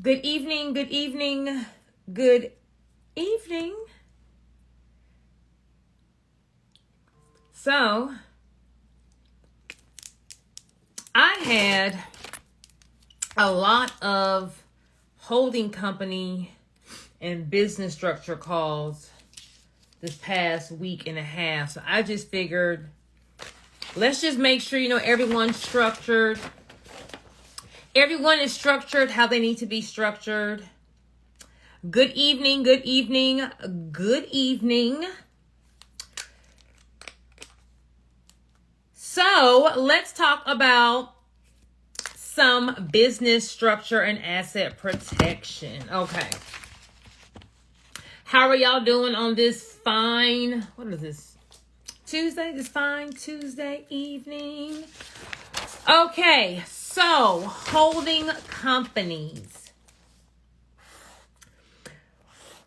Good evening, good evening, good evening. So, I had a lot of holding company and business structure calls this past week and a half. So I just figured, let's just make sure, everyone's structured. Everyone is structured how they need to be structured. Good evening, good evening, good evening. So let's talk about some business structure and asset protection. Okay. How are y'all doing on this fine, what is this? Tuesday? This fine Tuesday evening. Okay, so holding companies.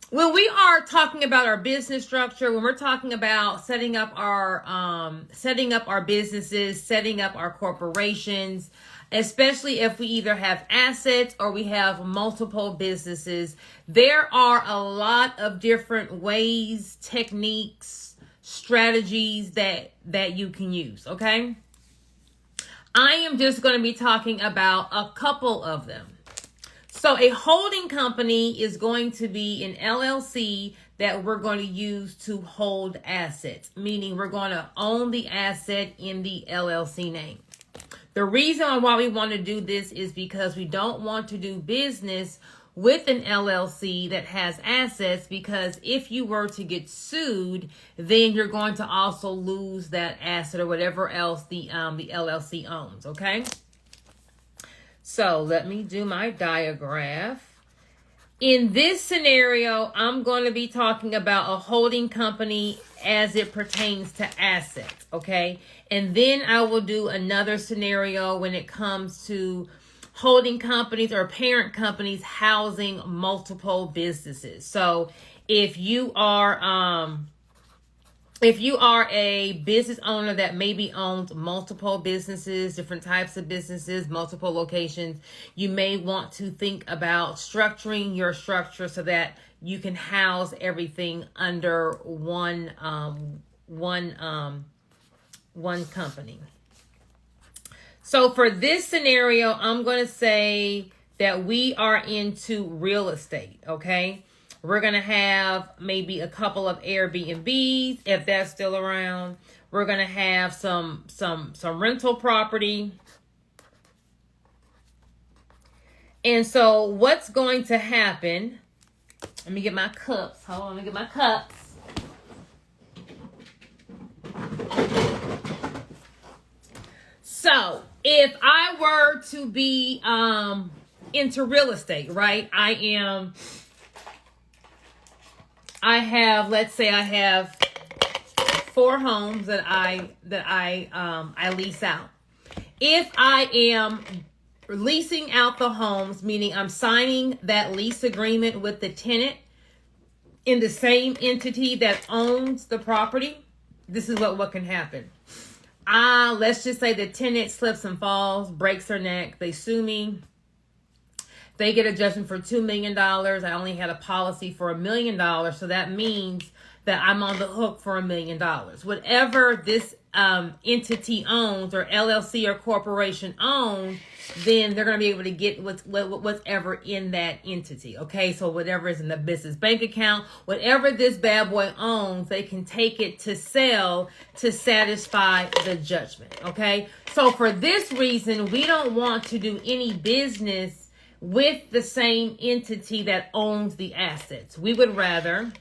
When we are talking about our business structure, when we're talking about setting up our businesses, setting up our corporations, especially if we either have assets or we have multiple businesses, there are a lot of different ways, techniques, strategies that you can use, okay? I am just going to be talking about a couple of them. So a holding company is going to be an LLC that we're going to use to hold assets, meaning we're going to own the asset in the LLC name. The reason why we want to do this is because we don't want to do business with an LLC that has assets, because if you were to get sued, then you're going to also lose that asset or whatever else the LLC owns, okay? So let me do my diagram. In this scenario, I'm going to be talking about a holding company as it pertains to assets, okay? And then I will do another scenario when it comes to holding companies or parent companies housing multiple businesses. So if you are a business owner that maybe owns multiple businesses, different types of businesses, multiple locations, you may want to think about structuring your structure so that you can house everything under one company. So for this scenario, I'm going to say that we are into real estate, okay? We're going to have maybe a couple of Airbnbs, if that's still around. We're going to have some rental property. And so what's going to happen, let me get my cups. Hold on, let me get my cups. So if I were to be into real estate, right? Let's say I have 4 homes that I lease out. If I am leasing out the homes, meaning I'm signing that lease agreement with the tenant in the same entity that owns the property, this is what can happen. Let's just say the tenant slips and falls, breaks her neck, they sue me. They get a judgment for $2 million. I only had a policy for $1 million. So that means that I'm on the hook for $1 million. Whatever this entity owns, or LLC or corporation owns, then they're going to be able to get whatever in that entity. Okay, so whatever is in the business bank account, whatever this bad boy owns, they can take it to sell to satisfy the judgment. Okay, so for this reason, we don't want to do any business with the same entity that owns the assets. We would rather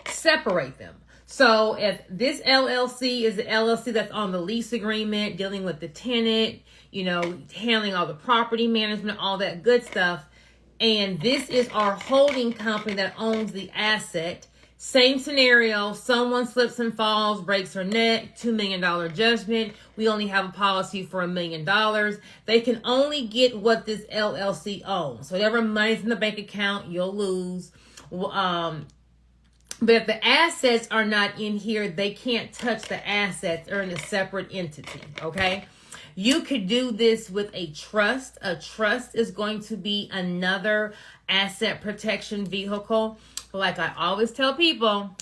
separate them. So if this LLC is the LLC that's on the lease agreement, dealing with the tenant, handling all the property management, all that good stuff, and this is our holding company that owns the asset, same scenario, someone slips and falls, breaks her neck, $2 million judgment. We only have a policy for $1 million. They can only get what this LLC owns. So whatever money's in the bank account, you'll lose. But if the assets are not in here, they can't touch the assets. They're in a separate entity, okay? You could do this with a trust. A trust is going to be another asset protection vehicle. Like I always tell people,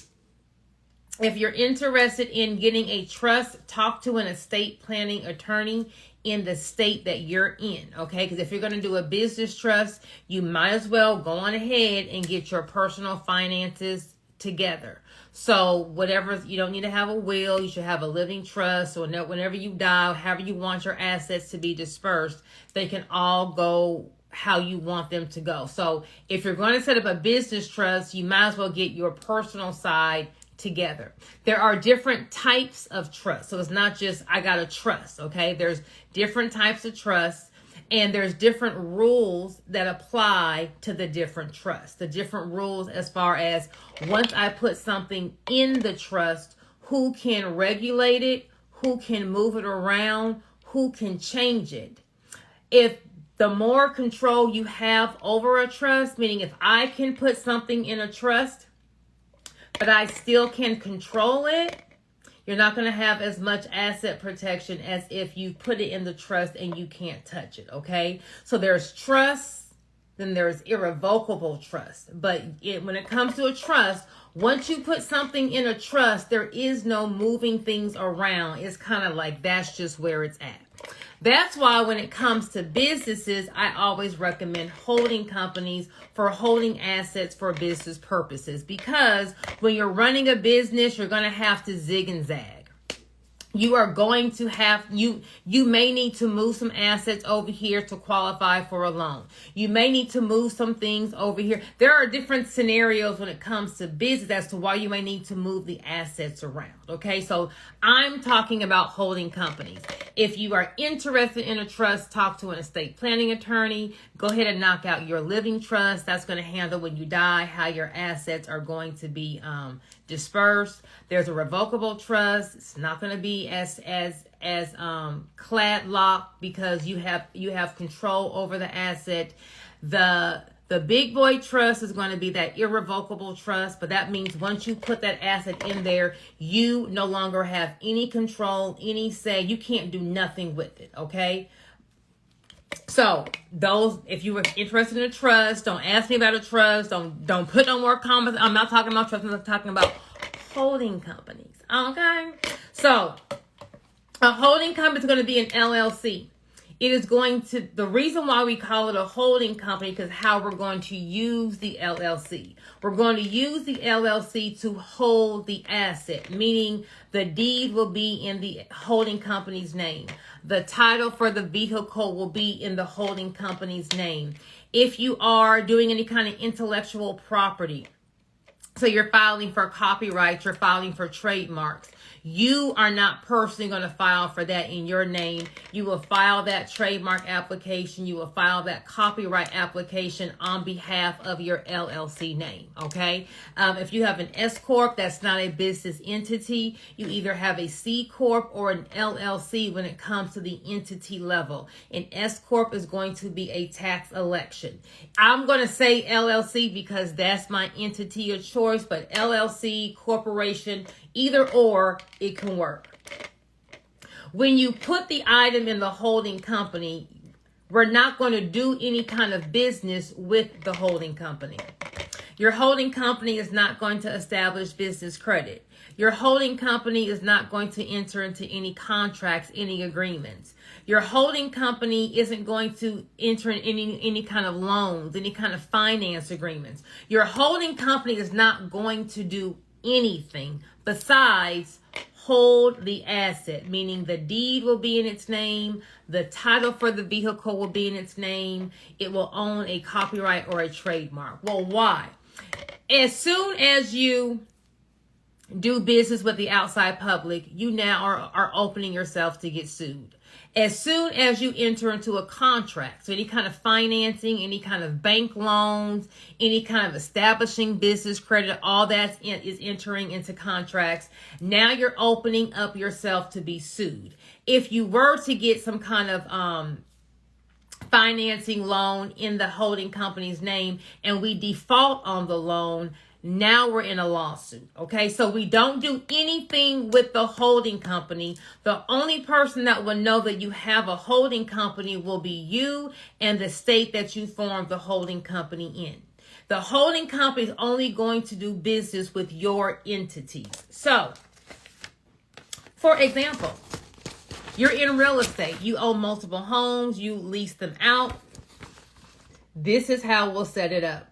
if you're interested in getting a trust, talk to an estate planning attorney in the state that you're in, okay? Because if you're going to do a business trust, you might as well go on ahead and get your personal finances together. So whatever, you don't need to have a will. You should have a living trust, or whenever you die, however you want your assets to be dispersed, they can all go how you want them to go. So if you're going to set up a business trust, you might as well get your personal side together. There are different types of trust. So it's not just, I got a trust, okay? There's different types of trusts, and there's different rules that apply to the different trusts. The different rules as far as, once I put something in the trust, who can regulate it, who can move it around, who can change it. If the more control you have over a trust, meaning if I can put something in a trust, but I still can control it, you're not going to have as much asset protection as if you put it in the trust and you can't touch it, okay? So there's trust, then there's irrevocable trust. But when it comes to a trust, once you put something in a trust, there is no moving things around. It's kind of like that's just where it's at. That's why when it comes to businesses, I always recommend holding companies for holding assets for business purposes. Because when you're running a business, you're going to have to zig and zag. You are going to have, you may need to move some assets over here to qualify for a loan. You may need to move some things over here. There are different scenarios when it comes to business as to why you may need to move the assets around. Okay, so I'm talking about holding companies. If you are interested in a trust, talk to an estate planning attorney. Go ahead and knock out your living trust. That's going to handle when you die, how your assets are going to be dispersed. There's a revocable trust. It's not going to be as clad locked because you have control over the asset. The big boy trust is going to be that irrevocable trust, but that means once you put that asset in there, you no longer have any control, any say. You can't do nothing with it, okay? So if you were interested in a trust, don't ask me about a trust. Don't put no more comments. I'm not talking about trust. I'm talking about holding companies, okay? So a holding company is going to be an LLC. It is going to, the reason why we call it a holding company, because how we're going to use the LLC. We're going to use the LLC to hold the asset, meaning the deed will be in the holding company's name. The title for the vehicle will be in the holding company's name. If you are doing any kind of intellectual property, so you're filing for copyrights, you're filing for trademarks, you are not personally going to file for that in your name. You will file that trademark application. You will file that copyright application on behalf of your LLC name, okay? If you have an S Corp, that's not a business entity. You either have a C Corp or an LLC when it comes to the entity level. An S Corp is going to be a tax election. I'm going to say LLC because that's my entity of choice, but LLC, corporation, either or, it can work. When you put the item in the holding company, we're not going to do any kind of business with the holding company. Your holding company is not going to establish business credit. Your holding company is not going to enter into any contracts, any agreements. Your holding company isn't going to enter in any kind of loans, any kind of finance agreements. Your holding company is not going to do anything besides hold the asset, meaning the deed will be in its name, the title for the vehicle will be in its name, it will own a copyright or a trademark. Well, why? As soon as you do business with the outside public, you now are opening yourself to get sued. As soon as you enter into a contract, so any kind of financing, any kind of bank loans, any kind of establishing business credit, all that is entering into contracts. Now you're opening up yourself to be sued. If you were to get some kind of financing loan in the holding company's name and we default on the loan, Now we're in a lawsuit. Okay, so we don't do anything with the holding company. The only person that will know that you have a holding company will be you and the state that you formed the holding company in. The holding company is only going to do business with your entities. So, for example, you're in real estate. You own multiple homes. You lease them out. This is how we'll set it up.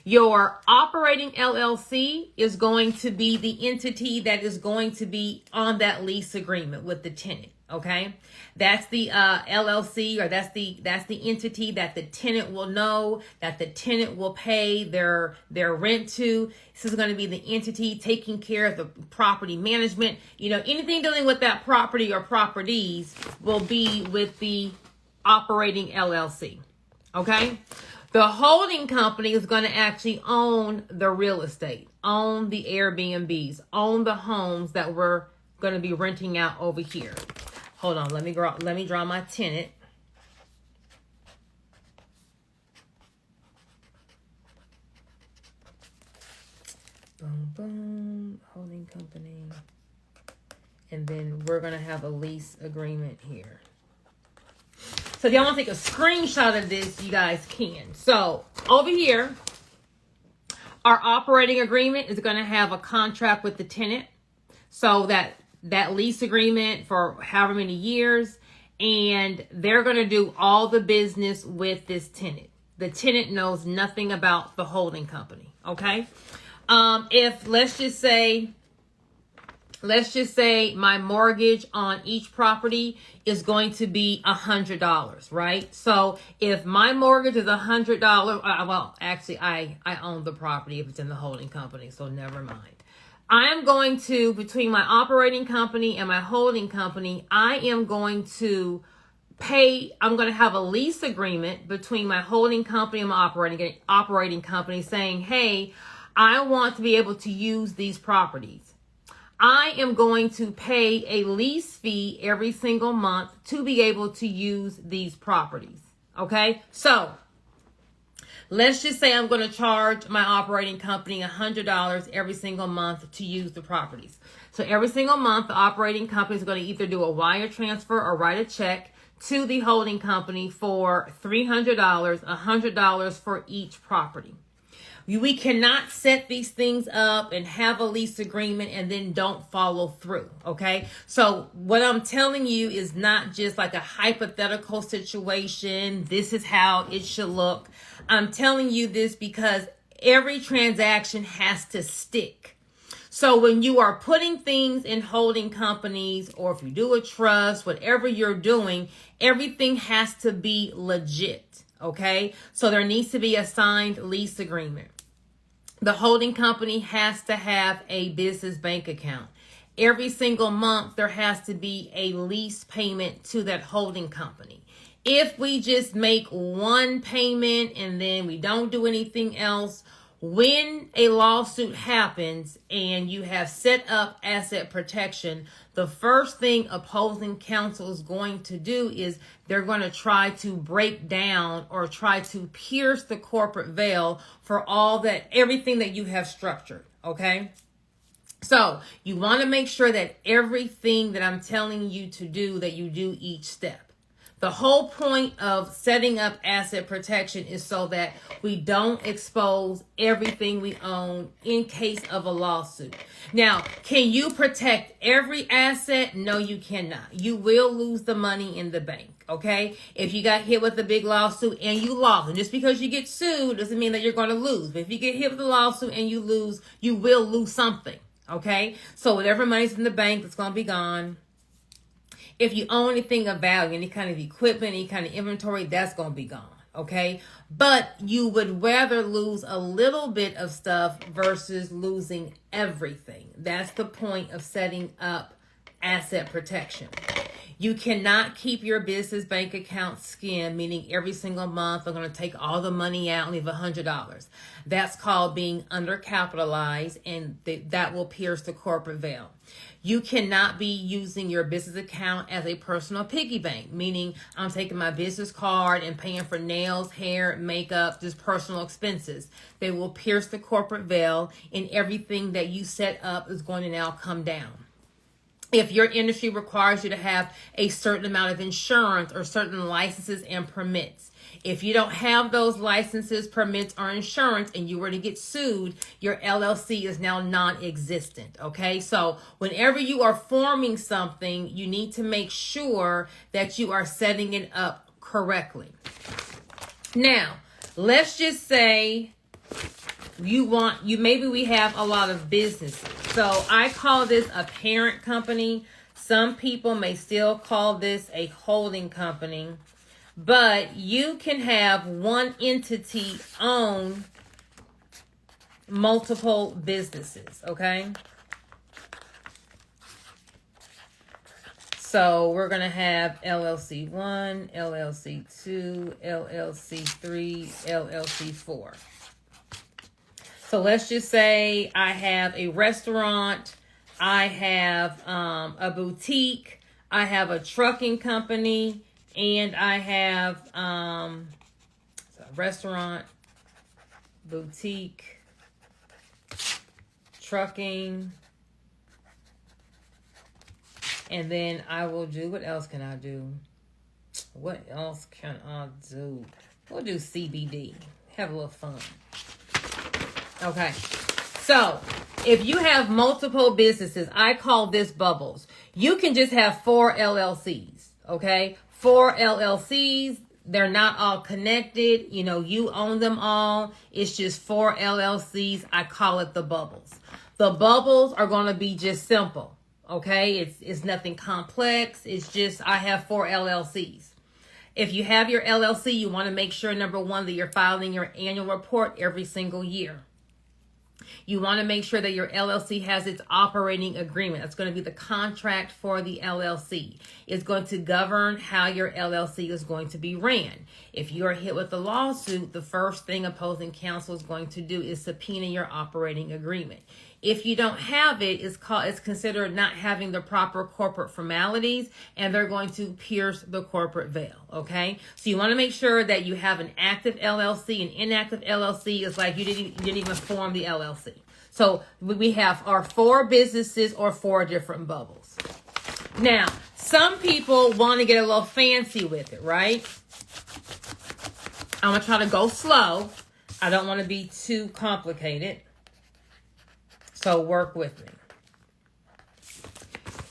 Your operating LLC is going to be the entity that is going to be on that lease agreement with the tenant. Okay, that's the LLC, or that's the entity that the tenant will know, that the tenant will pay their rent to. This is going to be the entity taking care of the property management. You know, anything dealing with that property or properties will be with the operating LLC. Okay. The holding company is going to actually own the real estate, own the Airbnbs, own the homes that we're going to be renting out over here. Hold on, let me draw my tenant. Boom, boom, holding company. And then we're going to have a lease agreement here. So if y'all want to take a screenshot of this, you guys can. So over here, our operating agreement is going to have a contract with the tenant. So that lease agreement for however many years, and they're going to do all the business with this tenant. The tenant knows nothing about the holding company. Okay. If let's just say my mortgage on each property is going to be $100, right? So if my mortgage is $100, well, actually I own the property if it's in the holding company, so never mind. I am going to, between my operating company and my holding company, I am going to I'm going to have a lease agreement between my holding company and my operating company saying, hey, I want to be able to use these properties. I am going to pay a lease fee every single month to be able to use these properties. Okay, so let's just say I'm going to charge my operating company $100 every single month to use the properties. So every single month, the operating company is going to either do a wire transfer or write a check to the holding company for $300, $100 for each property. We cannot set these things up and have a lease agreement and then don't follow through, okay? So what I'm telling you is not just like a hypothetical situation. This is how it should look. I'm telling you this because every transaction has to stick. So when you are putting things in holding companies, or if you do a trust, whatever you're doing, everything has to be legit, okay? So there needs to be a signed lease agreement. The holding company has to have a business bank account. Every single month, there has to be a lease payment to that holding company. If we just make one payment and then we don't do anything else, when a lawsuit happens and you have set up asset protection, the first thing opposing counsel is going to do is they're going to try to break down or try to pierce the corporate veil for everything that you have structured. Okay. So you want to make sure that everything that I'm telling you to do, that you do each step. The whole point of setting up asset protection is so that we don't expose everything we own in case of a lawsuit. Now, can you protect every asset? No, you cannot. You will lose the money in the bank, okay? If you got hit with a big lawsuit and you lost, and just because you get sued doesn't mean that you're going to lose. But if you get hit with a lawsuit and you lose, you will lose something, okay? So whatever money's in the bank, it's going to be gone. If you own anything of value, any kind of equipment, any kind of inventory, that's going to be gone, okay? But you would rather lose a little bit of stuff versus losing everything. That's the point of setting up asset protection. You cannot keep your business bank account skimmed, meaning every single month I'm going to take all the money out and leave $100. That's called being undercapitalized, and that will pierce the corporate veil. You cannot be using your business account as a personal piggy bank, meaning I'm taking my business card and paying for nails, hair, makeup, just personal expenses. They will pierce the corporate veil, and everything that you set up is going to now come down. If your industry requires you to have a certain amount of insurance or certain licenses and permits, if you don't have those licenses, permits, or insurance, and you were to get sued, your LLC is now non-existent, okay? So whenever you are forming something, you need to make sure that you are setting it up correctly. Now, let's just say maybe we have a lot of businesses. So I call this a parent company. Some people may still call this a holding company. But you can have one entity own multiple businesses, okay? So we're going to have LLC 1, LLC 2, LLC 3, LLC 4. So let's just say I have a restaurant, I have a boutique, I have a trucking company, and I have a restaurant, boutique, trucking, and then I will do, what else can I do? What else can I do? We'll do CBD. Have a little fun. Okay. So, if you have multiple businesses, I call this bubbles. You can just have 4 LLCs, okay? 4 LLCs, they're not all connected. You know, you own them all. It's just 4 LLCs. I call it the bubbles. The bubbles are going to be just simple, okay? It's nothing complex. It's just I have 4 LLCs. If you have your LLC, you want to make sure, number one, that you're filing your annual report every single year. You want to make sure that your LLC has its operating agreement. That's going to be the contract for the LLC. It's going to govern how your LLC is going to be ran. If you are hit with a lawsuit, the first thing opposing counsel is going to do is subpoena your operating agreement. If you don't have it, it's considered not having the proper corporate formalities, and they're going to pierce the corporate veil, okay? So you want to make sure that you have an active LLC. An inactive LLC is like you didn't even form the LLC. So we have our 4 businesses or 4 different bubbles. Now, some people want to get a little fancy with it, right? I'm going to try to go slow. I don't want to be too complicated. So work with me.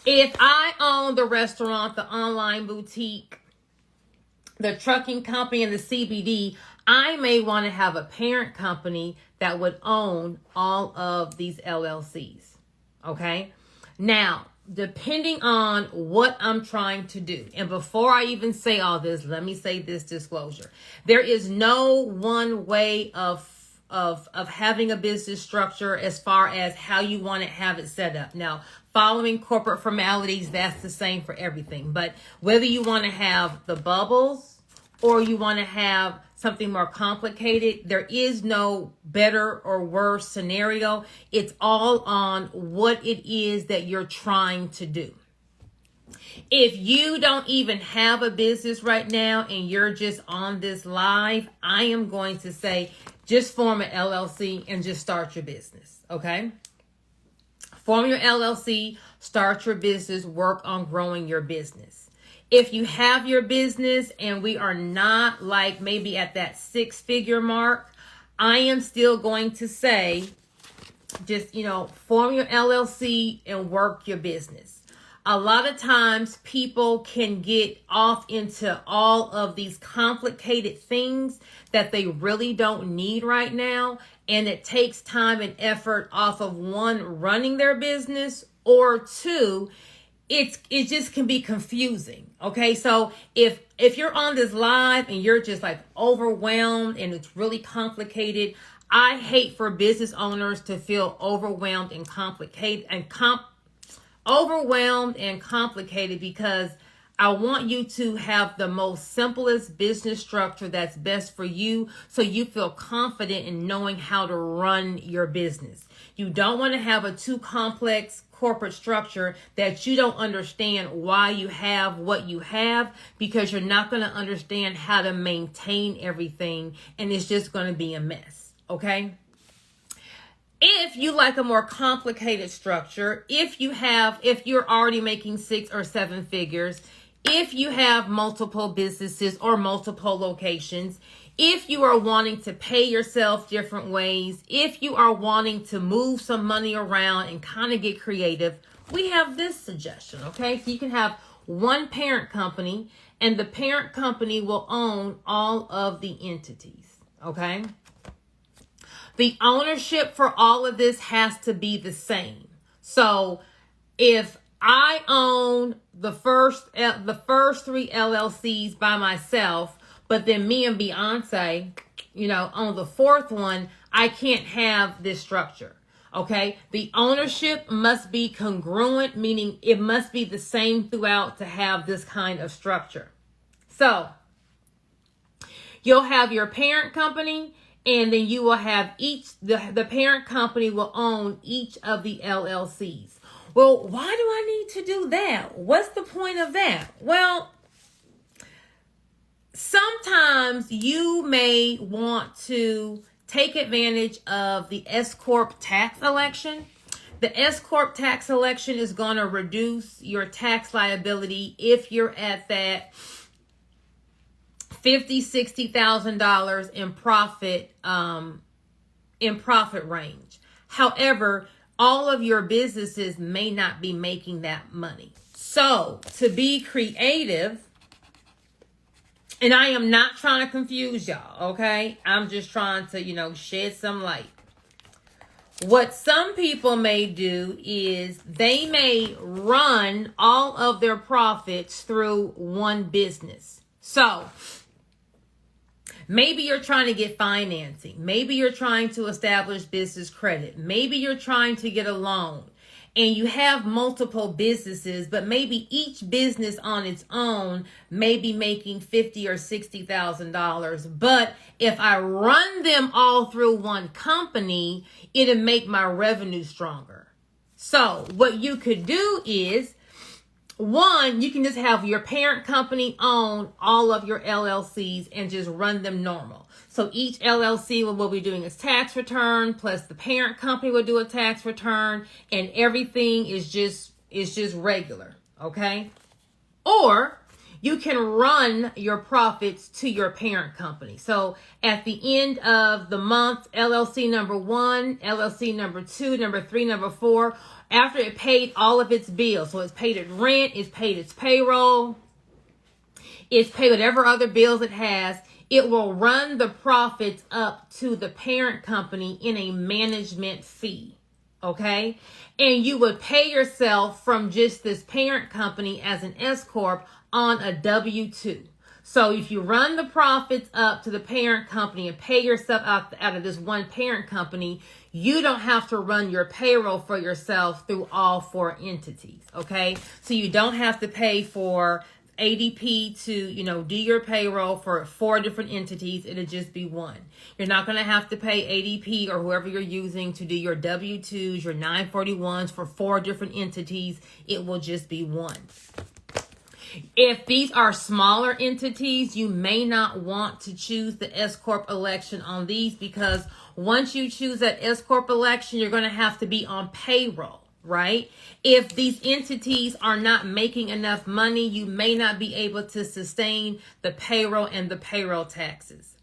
If I own the restaurant, the online boutique, the trucking company, and the CBD, I may want to have a parent company that would own all of these LLCs. Okay? Now, depending on what I'm trying to do, and before I even say all this, let me say this disclosure. There is no one way of having a business structure as far as how you want to have it set up. Now, following corporate formalities, that's the same for everything. But whether you want to have the bubbles or you want to have something more complicated, there is no better or worse scenario. It's all on what it is that you're trying to do. If you don't even have a business right now and you're just on this live, I am going to say just form an LLC and just start your business, okay? Form your LLC, start your business, work on growing your business. If you have your business and we are not like maybe at that 6-figure mark, I am still going to say just, form your LLC and work your business. A lot of times people can get off into all of these complicated things that they really don't need right now. And it takes time and effort off of 1, running their business, or 2, it just can be confusing. Okay. So if you're on this live and you're just like overwhelmed and it's really complicated, I hate for business owners to feel overwhelmed and complicated because I want you to have the most simplest business structure that's best for you, so you feel confident in knowing how to run your business. You don't want to have a too complex corporate structure that you don't understand why you have what you have, because you're not going to understand how to maintain everything, and it's just going to be a mess. Okay? If you like a more complicated structure, if you're already making 6 or 7 figures, if you have multiple businesses or multiple locations, if you are wanting to pay yourself different ways, if you are wanting to move some money around and kind of get creative, we have this suggestion, okay? So you can have one parent company, and the parent company will own all of the entities, okay? The ownership for all of this has to be the same. So if I own the first 3 LLCs by myself, but then me and Beyonce, on the 4th one, I can't have this structure. Okay. The ownership must be congruent, meaning it must be the same throughout to have this kind of structure. So you'll have your parent company, and then you will have the parent company will own each of the LLCs. Well, why do I need to do that? What's the point of that? Well, sometimes you may want to take advantage of the S-Corp tax election. The S-Corp tax election is going to reduce your tax liability if you're at that $50,000, $60,000 in profit range. However, all of your businesses may not be making that money. So to be creative, and I am not trying to confuse y'all, okay? I'm just trying to, shed some light. What some people may do is they may run all of their profits through one business. So maybe you're trying to get financing. Maybe you're trying to establish business credit. Maybe you're trying to get a loan, and you have multiple businesses, but maybe each business on its own may be making $50,000 or $60,000. But if I run them all through one company, it'll make my revenue stronger. So what you could do is, one, you can just have your parent company own all of your LLCs and just run them normal. So each LLC will be doing its tax return, plus the parent company will do a tax return, and everything is just regular, okay? Or you can run your profits to your parent company. So at the end of the month, LLC number 1, LLC number 2, number 3, number 4, after it paid all of its bills, so it's paid its rent, it's paid its payroll, it's paid whatever other bills it has, it will run the profits up to the parent company in a management fee, okay? And you would pay yourself from just this parent company as an S-Corp on a W-2. So if you run the profits up to the parent company and pay yourself out of this one parent company, you don't have to run your payroll for yourself through all 4 entities, okay? So you don't have to pay for ADP to, do your payroll for 4 different entities. It'll just be one. You're not going to have to pay ADP or whoever you're using to do your W-2s, your 941s for 4 different entities. It will just be one. If these are smaller entities, you may not want to choose the S-Corp election on these, because once you choose that S-Corp election, you're going to have to be on payroll, right? If these entities are not making enough money, you may not be able to sustain the payroll and the payroll taxes.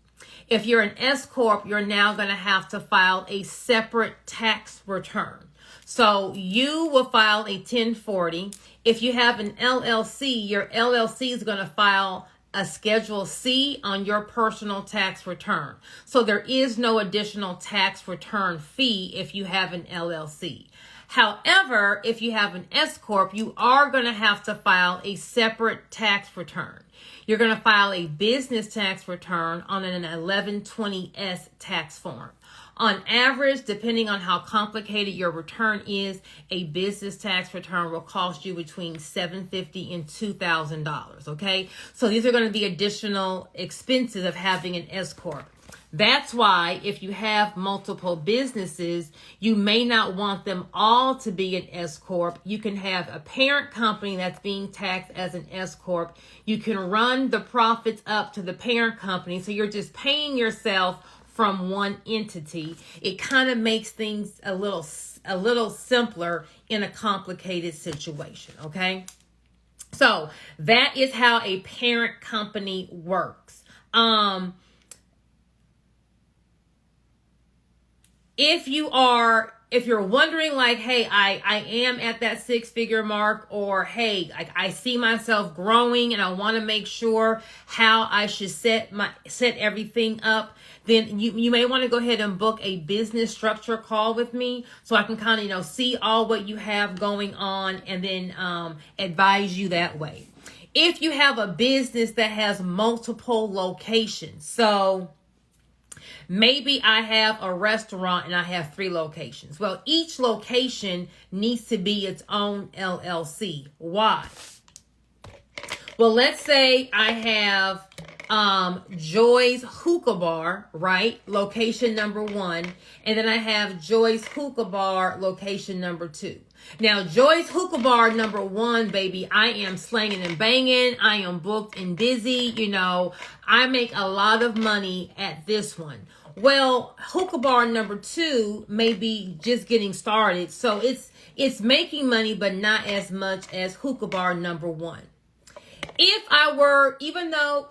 If you're an S-Corp, you're now going to have to file a separate tax return. So you will file a 1040. If you have an LLC, your LLC is going to file a Schedule C on your personal tax return. So there is no additional tax return fee if you have an LLC. However, if you have an S-Corp, you are going to have to file a separate tax return. You're going to file a business tax return on an 1120S tax form. On average, depending on how complicated your return is, a business tax return will cost you between $750 and $2,000, okay? So these are going to be additional expenses of having an S Corp. That's why if you have multiple businesses, you may not want them all to be an S Corp. You can have a parent company that's being taxed as an S Corp. You can run the profits up to the parent company, so you're just paying yourself from one entity. It kind of makes things a little simpler in a complicated situation, okay? So that is how a parent company works. If you're wondering like, hey, I am at that 6-figure mark, or hey, I see myself growing and I want to make sure how I should set everything up, then you may want to go ahead and book a business structure call with me so I can kind of, see all what you have going on and then advise you that way. If you have a business that has multiple locations, so maybe I have a restaurant and I have 3 locations. Well, each location needs to be its own LLC. Why? Well, let's say I have Joy's Hookah Bar, right? Location number 1. And then I have Joy's Hookah Bar, location number 2. Now, Joy's Hookah Bar number 1, baby, I am slanging and banging. I am booked and busy. I make a lot of money at this one. Well, Hookah Bar number 2 may be just getting started. So it's making money, but not as much as Hookah Bar number 1. If I were, even though,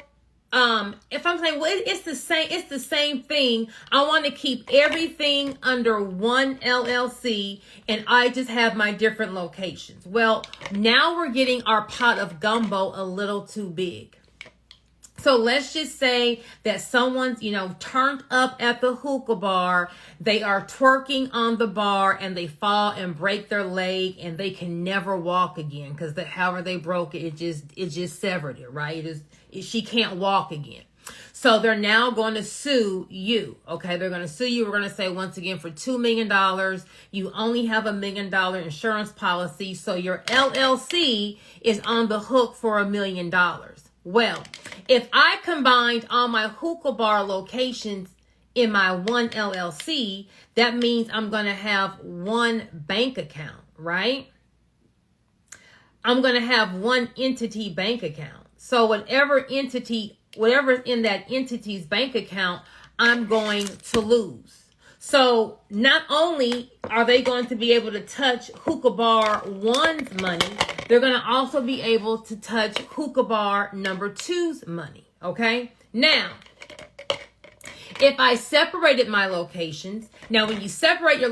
if I'm saying, well, it's the same thing. I want to keep everything under one LLC and I just have my different locations. Well, now we're getting our pot of gumbo a little too big. So let's just say that someone's, turned up at the hookah bar. They are twerking on the bar and they fall and break their leg and they can never walk again because however they broke it, it just severed it, right? She can't walk again. So they're now going to sue you. Okay, they're going to sue you. We're going to say once again for $2 million. You only have $1 million insurance policy. So your LLC is on the hook for $1 million. Well, if I combined all my hookah bar locations in my one LLC, that means I'm going to have one bank account, right? I'm going to have one entity bank account. So whatever's in that entity's bank account, I'm going to lose. So not only are they going to be able to touch Hookah Bar 1's money, they're going to also be able to touch Hookah Bar number 2's money. Okay? Now, if I separated my locations, now when you separate your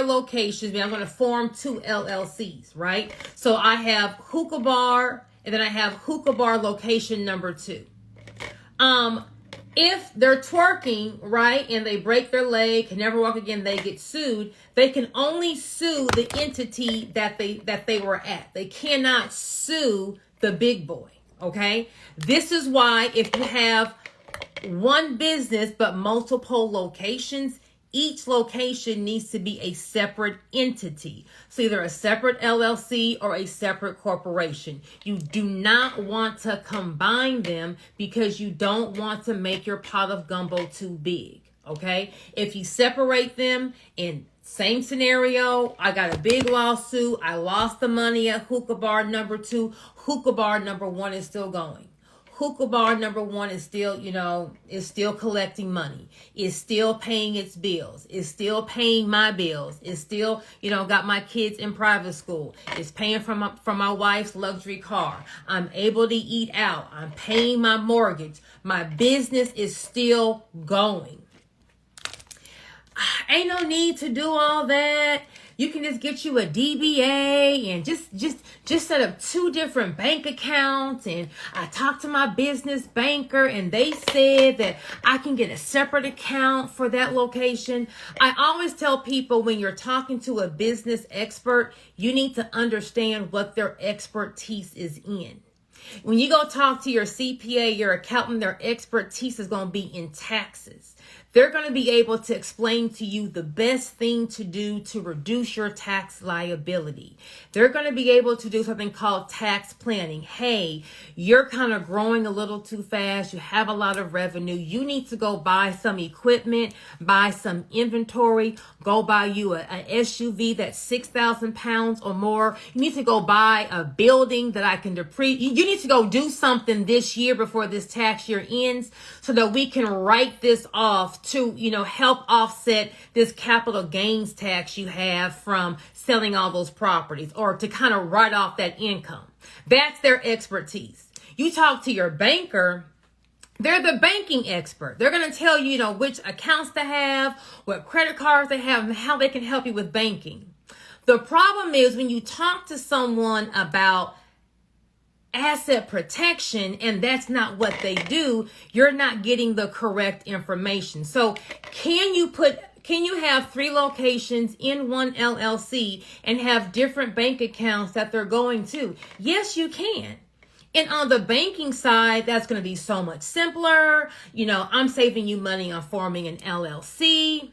locations, I'm going to form 2 LLCs, right? So I have Hookah Bar, and then I have Hookah Bar location number 2. If they're twerking, right, and they break their leg, can never walk again, they get sued, they can only sue the entity that they were at. They cannot sue the big boy, okay? This is why if you have one business but multiple locations, each location needs to be a separate entity. So either a separate LLC or a separate corporation. You do not want to combine them because you don't want to make your pot of gumbo too big, okay? If you separate them, in same scenario, I got a big lawsuit, I lost the money at Hookah Bar number 2, Hookah Bar number 1 is still going. Hookah Bar number 1 is still, is still collecting money. Is still paying its bills. Is still paying my bills. Is still, got my kids in private school. Is paying for my wife's luxury car. I'm able to eat out. I'm paying my mortgage. My business is still going. Ain't no need to do all that. You can just get you a DBA and just set up 2 different bank accounts. And I talked to my business banker and they said that I can get a separate account for that location. I always tell people when you're talking to a business expert, you need to understand what their expertise is in. When you go talk to your CPA, your accountant, their expertise is going to be in taxes. They're going to be able to explain to you the best thing to do to reduce your tax liability. They're going to be able to do something called tax planning. Hey, you're kind of growing a little too fast. You have a lot of revenue. You need to go buy some equipment, buy some inventory, go buy you an SUV that's 6,000 pounds or more. You need to go buy a building that I can depreciate. You need to go do something this year before this tax year ends so that we can write this off to, help offset this capital gains tax you have from selling all those properties, or to kind of write off that income. That's their expertise. You talk to your banker, they're the banking expert. They're going to tell you, which accounts to have, what credit cards they have, and how they can help you with banking. The problem is when you talk to someone about asset protection and that's not what they do, you're not getting the correct information. So can you have 3 locations in one LLC and have different bank accounts that they're going to? Yes, you can. And on the banking side, that's going to be so much simpler. I'm saving you money on forming an LLC.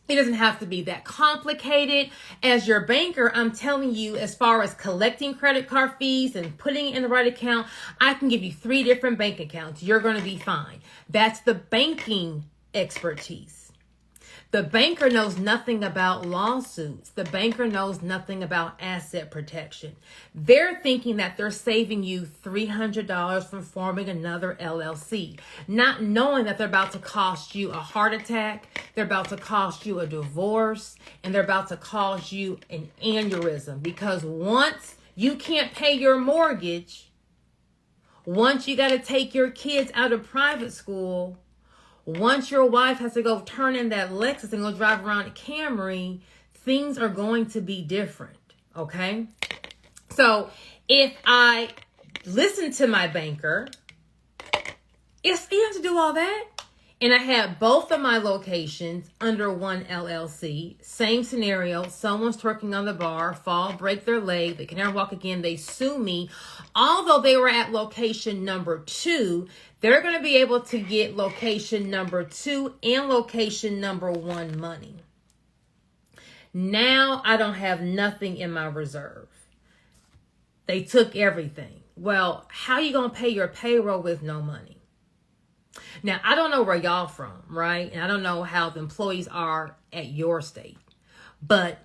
It doesn't have to be that complicated. As your banker, I'm telling you, as far as collecting credit card fees and putting it in the right account, I can give you 3 different bank accounts. You're going to be fine. That's the banking expertise. The banker knows nothing about lawsuits. The banker knows nothing about asset protection. They're thinking that they're saving you $300 from forming another LLC, not knowing that they're about to cost you a heart attack, they're about to cost you a divorce, and they're about to cause you an aneurysm. Because once you can't pay your mortgage, once you got to take your kids out of private school, once your wife has to go turn in that Lexus and go drive around a Camry, things are going to be different, okay? So if I listen to my banker, you have to do all that. And I have both of my locations under one LLC. Same scenario. Someone's twerking on the bar, fall, break their leg. They can never walk again. They sue me. Although they were at location number 2, they're going to be able to get location number 2 and location number 1 money. Now I don't have nothing in my reserve. They took everything. Well, how are you going to pay your payroll with no money? Now, I don't know where y'all from, right? And I don't know how the employees are at your state. But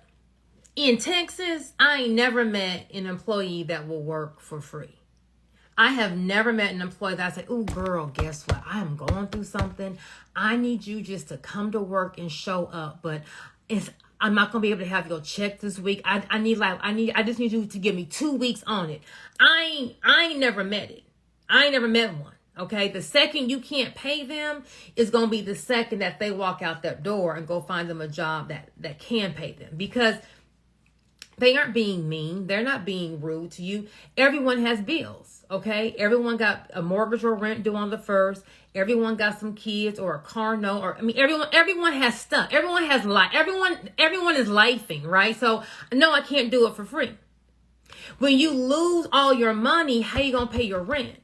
in Texas, I ain't never met an employee that will work for free. I have never met an employee that I say, "Ooh, girl, guess what? I am going through something. I need you just to come to work and show up. But I'm not gonna be able to have your check this week. I just need you to give me 2 weeks on it." I ain't never met it. I ain't never met one. Okay, the second you can't pay them is going to be the second that they walk out that door and go find them a job that can pay them, because they aren't being mean. They're not being rude to you. Everyone has bills. Okay, everyone got a mortgage or rent due on the 1st. Everyone got some kids or a car note, or everyone has stuff. Everyone has life. Everyone is lifing, right? So no, I can't do it for free. When you lose all your money, how you going to pay your rent?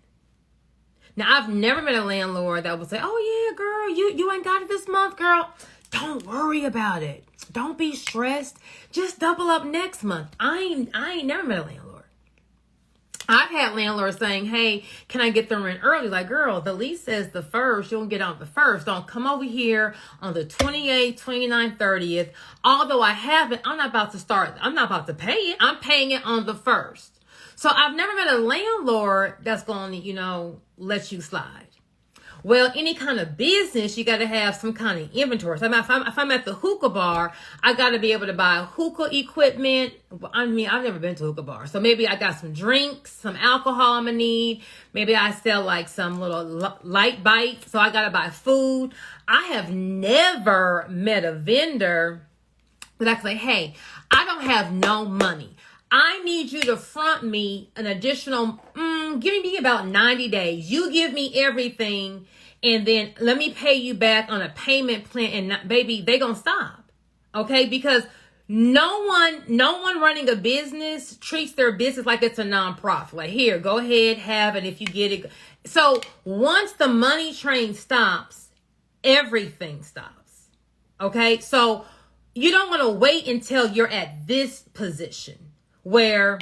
Now, I've never met a landlord that would say, "Oh, yeah, girl, you ain't got it this month, girl. Don't worry about it. Don't be stressed. Just double up next month." I ain't never met a landlord. I've had landlords saying, "Hey, can I get the rent early?" Like, girl, the lease says the 1st. You don't get on the 1st. Don't come over here on the 28th, 29th, 30th. Although I have it, I'm not about to pay it. I'm paying it on the 1st. So I've never met a landlord that's going to, let you slide. Well, any kind of business, you got to have some kind of inventory. So if I'm at the hookah bar, I got to be able to buy hookah equipment. I've never been to a hookah bar. So maybe I got some drinks, some alcohol I'm going to need. Maybe I sell like some little light bites. So I got to buy food. I have never met a vendor that I can say, "Hey, I don't have no money. I need you to front me an additional, give me about 90 days. You give me everything, and then let me pay you back on a payment plan." And baby, they gonna stop. Okay? Because No one running a business treats their business like it's a nonprofit. Like, here, go ahead, have it if you get it. So once the money train stops, everything stops. Okay? So you don't want to wait until you're at this position where,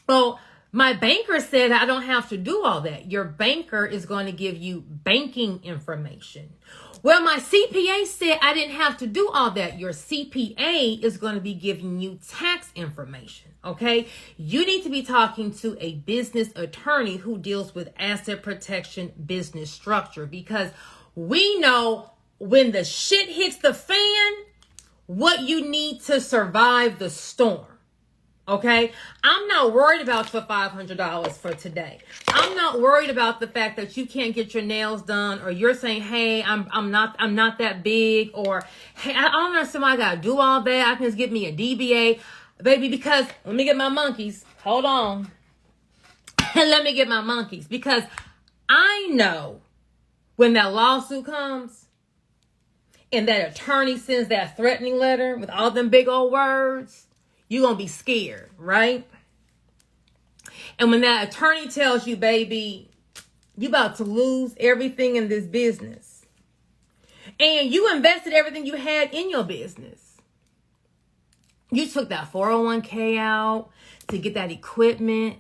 well, my banker said I don't have to do all that. Your banker is going to give you banking information. Well, my CPA said I didn't have to do all that. Your CPA is going to be giving you tax information, okay? You need to be talking to a business attorney who deals with asset protection, business structure, because we know when the shit hits the fan, what you need to survive the storm. Okay, I'm not worried about your $500 for today. I'm not worried about the fact that you can't get your nails done, or you're saying, "Hey, I'm not that big," or "Hey, I don't understand why I gotta do all that. I can just get me a DBA, baby." Because let me get my monkeys. Hold on, let me get my monkeys, because I know when that lawsuit comes and that attorney sends that threatening letter with all them big old words. You're going to be scared, right? And when that attorney tells you, baby, you about to lose everything in this business, and you invested everything you had in your business. You took that 401k out to get that equipment.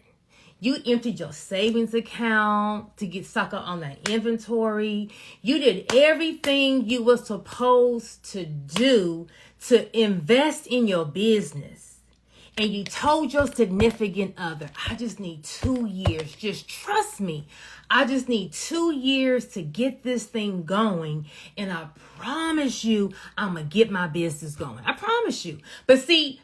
You emptied your savings account to get stuck up on that inventory. You did everything you were supposed to do to invest in your business. And you told your significant other, I just need 2 years. Just trust me. I just need 2 years to get this thing going. And I promise you, I'm going to get my business going. I promise you. But see,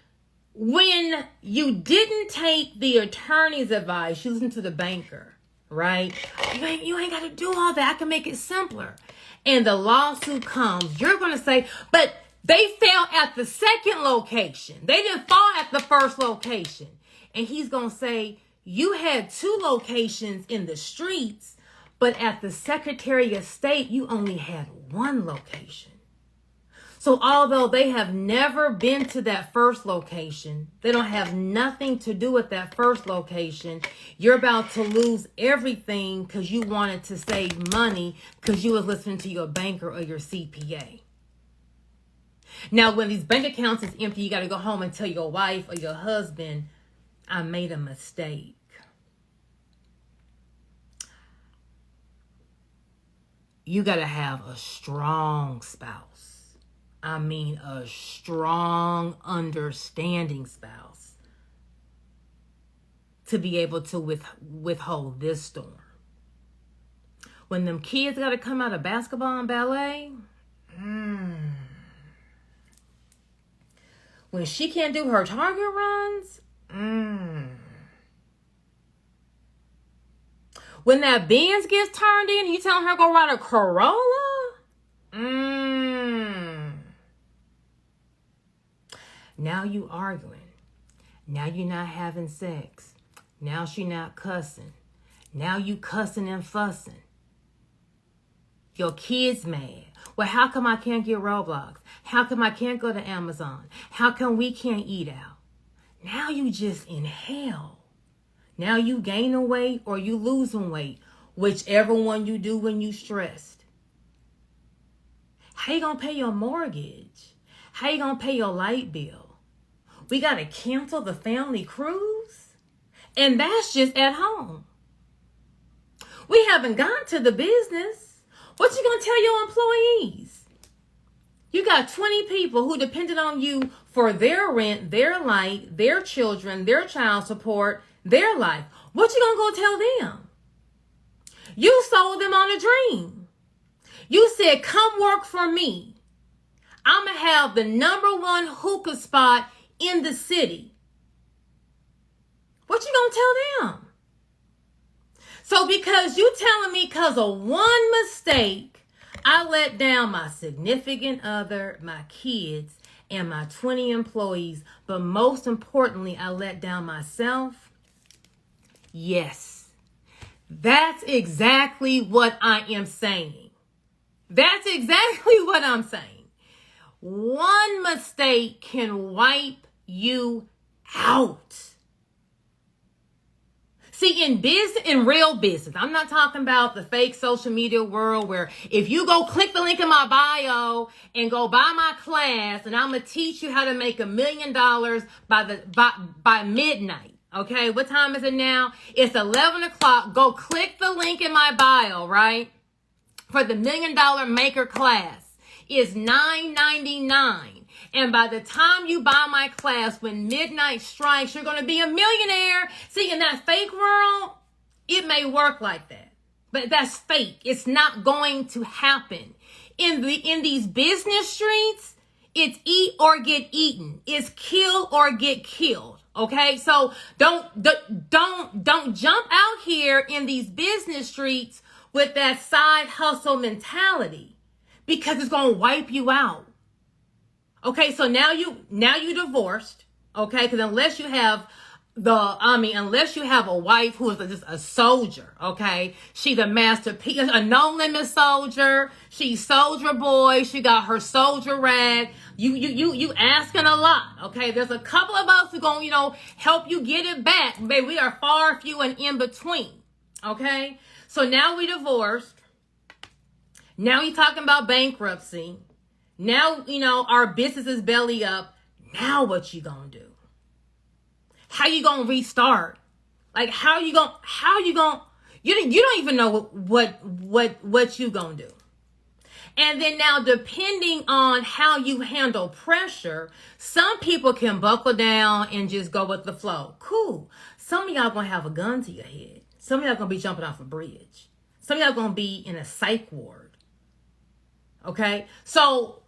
when you didn't take the attorney's advice, you listened to the banker, right? You ain't got to do all that. I can make it simpler. And the lawsuit comes. You're going to say, but they fell at the second location. They didn't fall at the first location. And he's going to say, you had 2 locations in the streets, but at the Secretary of State, you only had 1 location. So although they have never been to that first location, they don't have nothing to do with that first location, you're about to lose everything because you wanted to save money because you was listening to your banker or your CPA. Now, when these bank accounts is empty, you got to go home and tell your wife or your husband, I made a mistake. You got to have a strong spouse. I mean, a strong, understanding spouse to be able to withhold this storm. When them kids got to come out of basketball and ballet, when she can't do her Target runs, when that Benz gets turned in, you telling her to go ride a Corolla? Now you arguing. Now you're not having sex. Now she not cussing. Now you cussing and fussing. Your kid's mad. Well, how come I can't get Roblox? How come I can't go to Amazon? How come we can't eat out? Now you just in hell. Now you gaining weight or you losing weight, whichever one you do when you stressed. How you gonna pay your mortgage? How you gonna pay your light bill? We gotta cancel the family cruise? And that's just at home. We haven't gone to the business. What you gonna tell your employees? You got 20 people who depended on you for their rent, their light, their children, their child support, their life. What you gonna go tell them? You sold them on a dream. You said, come work for me. I'm gonna have the #1 hookah spot in the city. What you gonna tell them? So because you telling me because of one mistake, I let down my significant other, my kids, and my 20 employees, but most importantly, I let down myself? Yes, that's exactly what I am saying. That's exactly what I'm saying. One mistake can wipe you out. See, in real business, I'm not talking about the fake social media world where if you go click the link in my bio and go buy my class, and I'm going to teach you how to make $1 million by midnight. Okay, what time is it now? It's 11 o'clock. Go click the link in my bio, right? For the $1 Million Maker class. It's $9.99. And by the time you buy my class, when midnight strikes, you're going to be a millionaire. See, in that fake world, it may work like that. But that's fake. It's not going to happen. In these business streets, it's eat or get eaten. It's kill or get killed. Okay? So don't jump out here in these business streets with that side hustle mentality, because it's going to wipe you out. Okay, so now you divorced, okay? Because unless you have a wife who is just a soldier, okay? She's a masterpiece, a no-limit soldier. She's soldier boy. She got her soldier rag. You asking a lot, okay? There's a couple of us who gonna, help you get it back. Baby, we are far, few, and in between, okay? So now we divorced. Now you're talking about bankruptcy. Now, our business is belly up. Now what you gonna do? How you gonna restart? Like, how you gonna, you don't even know what you gonna do. And then now, depending on how you handle pressure, some people can buckle down and just go with the flow. Cool. Some of y'all gonna have a gun to your head. Some of y'all gonna be jumping off a bridge. Some of y'all gonna be in a psych ward. Okay? So,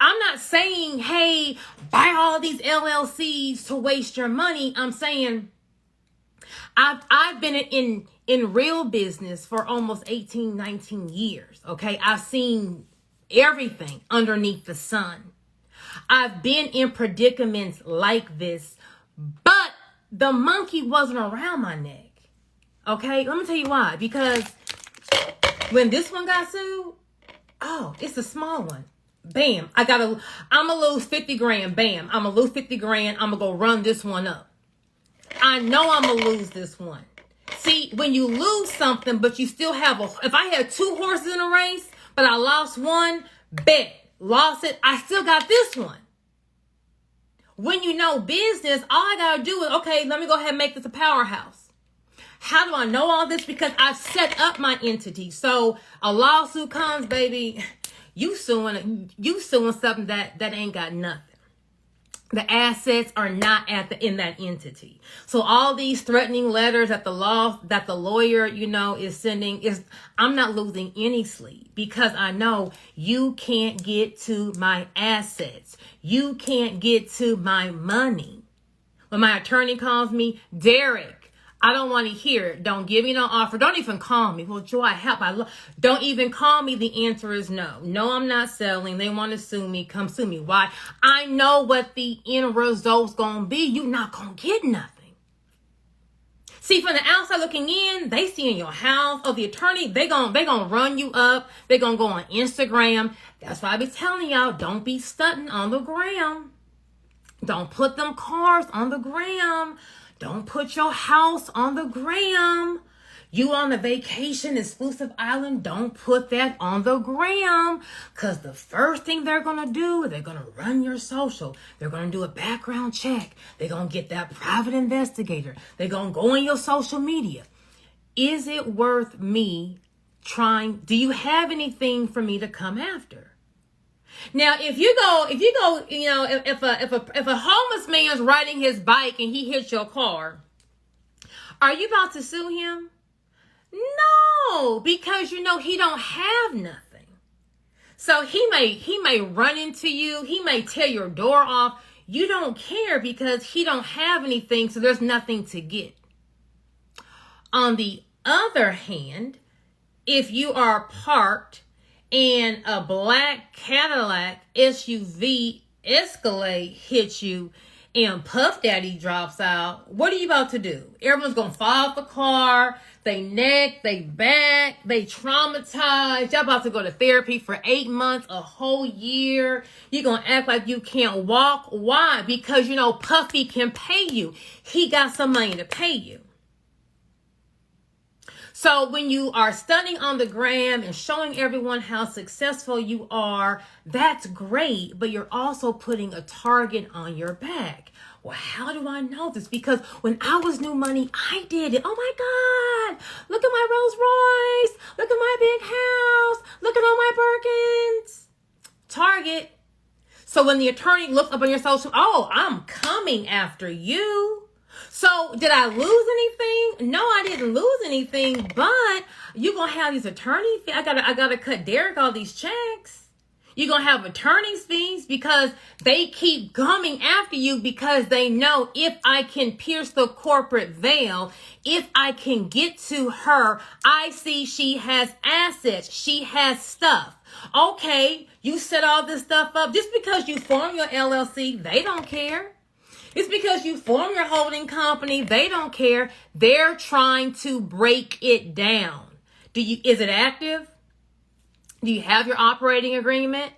I'm not saying, hey, buy all these LLCs to waste your money. I'm saying I've been in real business for almost 18, 19 years. Okay. I've seen everything underneath the sun. I've been in predicaments like this, but the monkey wasn't around my neck. Okay. Let me tell you why. Because when this one got sued, it's a small one. Bam. I'm going to lose 50 grand. Bam. I'm going to lose 50 grand. I'm going to go run this one up. I know I'm going to lose this one. See, when you lose something, but you still have if I had 2 horses in a race, but I lost one, bet, lost it, I still got this one. When you know business, all I got to do is, okay, let me go ahead and make this a powerhouse. How do I know all this? Because I've set up my entity. So a lawsuit comes, baby. You suing something that ain't got nothing. The assets are not in that entity. So all these threatening letters that the lawyer, is sending I'm not losing any sleep, because I know you can't get to my assets. You can't get to my money. When my attorney calls me, Derek, I don't want to hear it. Don't give me no offer. Don't even call me. Well, Joy, I help. Don't even call me. The answer is no. No, I'm not selling. They want to sue me. Come sue me. Why? I know what the end result's going to be. You're not going to get nothing. See, from the outside looking in, they see in your house. The attorney, they gonna run you up. They going to go on Instagram. That's why I be telling y'all, don't be stunting on the gram. Don't put them cars on the gram. Don't put your house on the gram. You on a vacation, exclusive island, don't put that on the gram. Because the first thing they're going to do, they're going to run your social. They're going to do a background check. They're going to get that private investigator. They're going to go on your social media. Is it worth me trying? Do you have anything for me to come after? Now, if a homeless man's riding his bike and he hits your car, are you about to sue him? No, because he don't have nothing. So he may run into you, he may tear your door off. You don't care because he don't have anything, so there's nothing to get. On the other hand, if you are parked and a black Cadillac SUV Escalade hits you and Puff Daddy drops out, what are you about to do? Everyone's going to fall off the car. they neck, they back, they traumatized. Y'all about to go to therapy for 8 months, a whole year. You're going to act like you can't walk. Why? Because, Puffy can pay you. He got some money to pay you. So when you are stunning on the gram and showing everyone how successful you are, that's great, but you're also putting a target on your back. Well, how do I know this? Because when I was new money, I did it. Oh my God, look at my Rolls Royce. Look at my big house. Look at all my Birkins. Target. So when the attorney looks up on your social, oh, I'm coming after you. So did I lose anything? No, I didn't lose anything, but you're going to have these attorney fees. I gotta cut Derek all these checks. You're going to have attorney's fees because they keep coming after you because they know if I can pierce the corporate veil, if I can get to her, I see she has assets. She has stuff. Okay, you set all this stuff up. Just because you form your LLC, they don't care. It's because you form your holding company. They don't care. They're trying to break it down. Is it active? Do you have your operating agreement?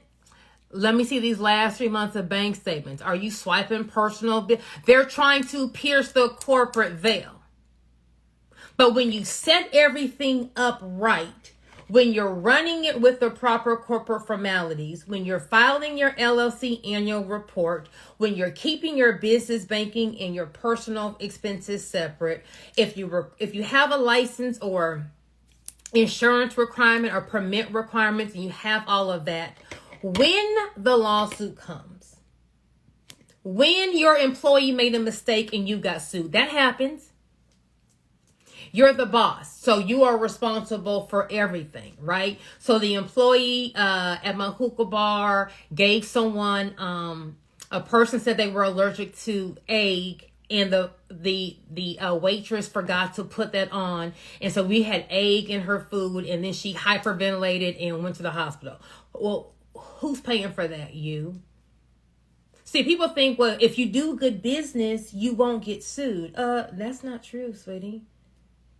Let me see these last 3 months of bank statements. Are you swiping personal? They're trying to pierce the corporate veil. But when you set everything up right, when you're running it with the proper corporate formalities, when you're filing your LLC annual report, when you're keeping your business banking and your personal expenses separate, if you have a license or insurance requirement or permit requirements and you have all of that, when the lawsuit comes, when your employee made a mistake and you got sued, that happens. You're the boss, so you are responsible for everything, right? So the employee at my hookah bar gave someone, a person said they were allergic to egg, and the waitress forgot to put that on, and so we had egg in her food, and then she hyperventilated and went to the hospital. Well, who's paying for that? You. See, people think, well, if you do good business, you won't get sued. That's not true, sweetie.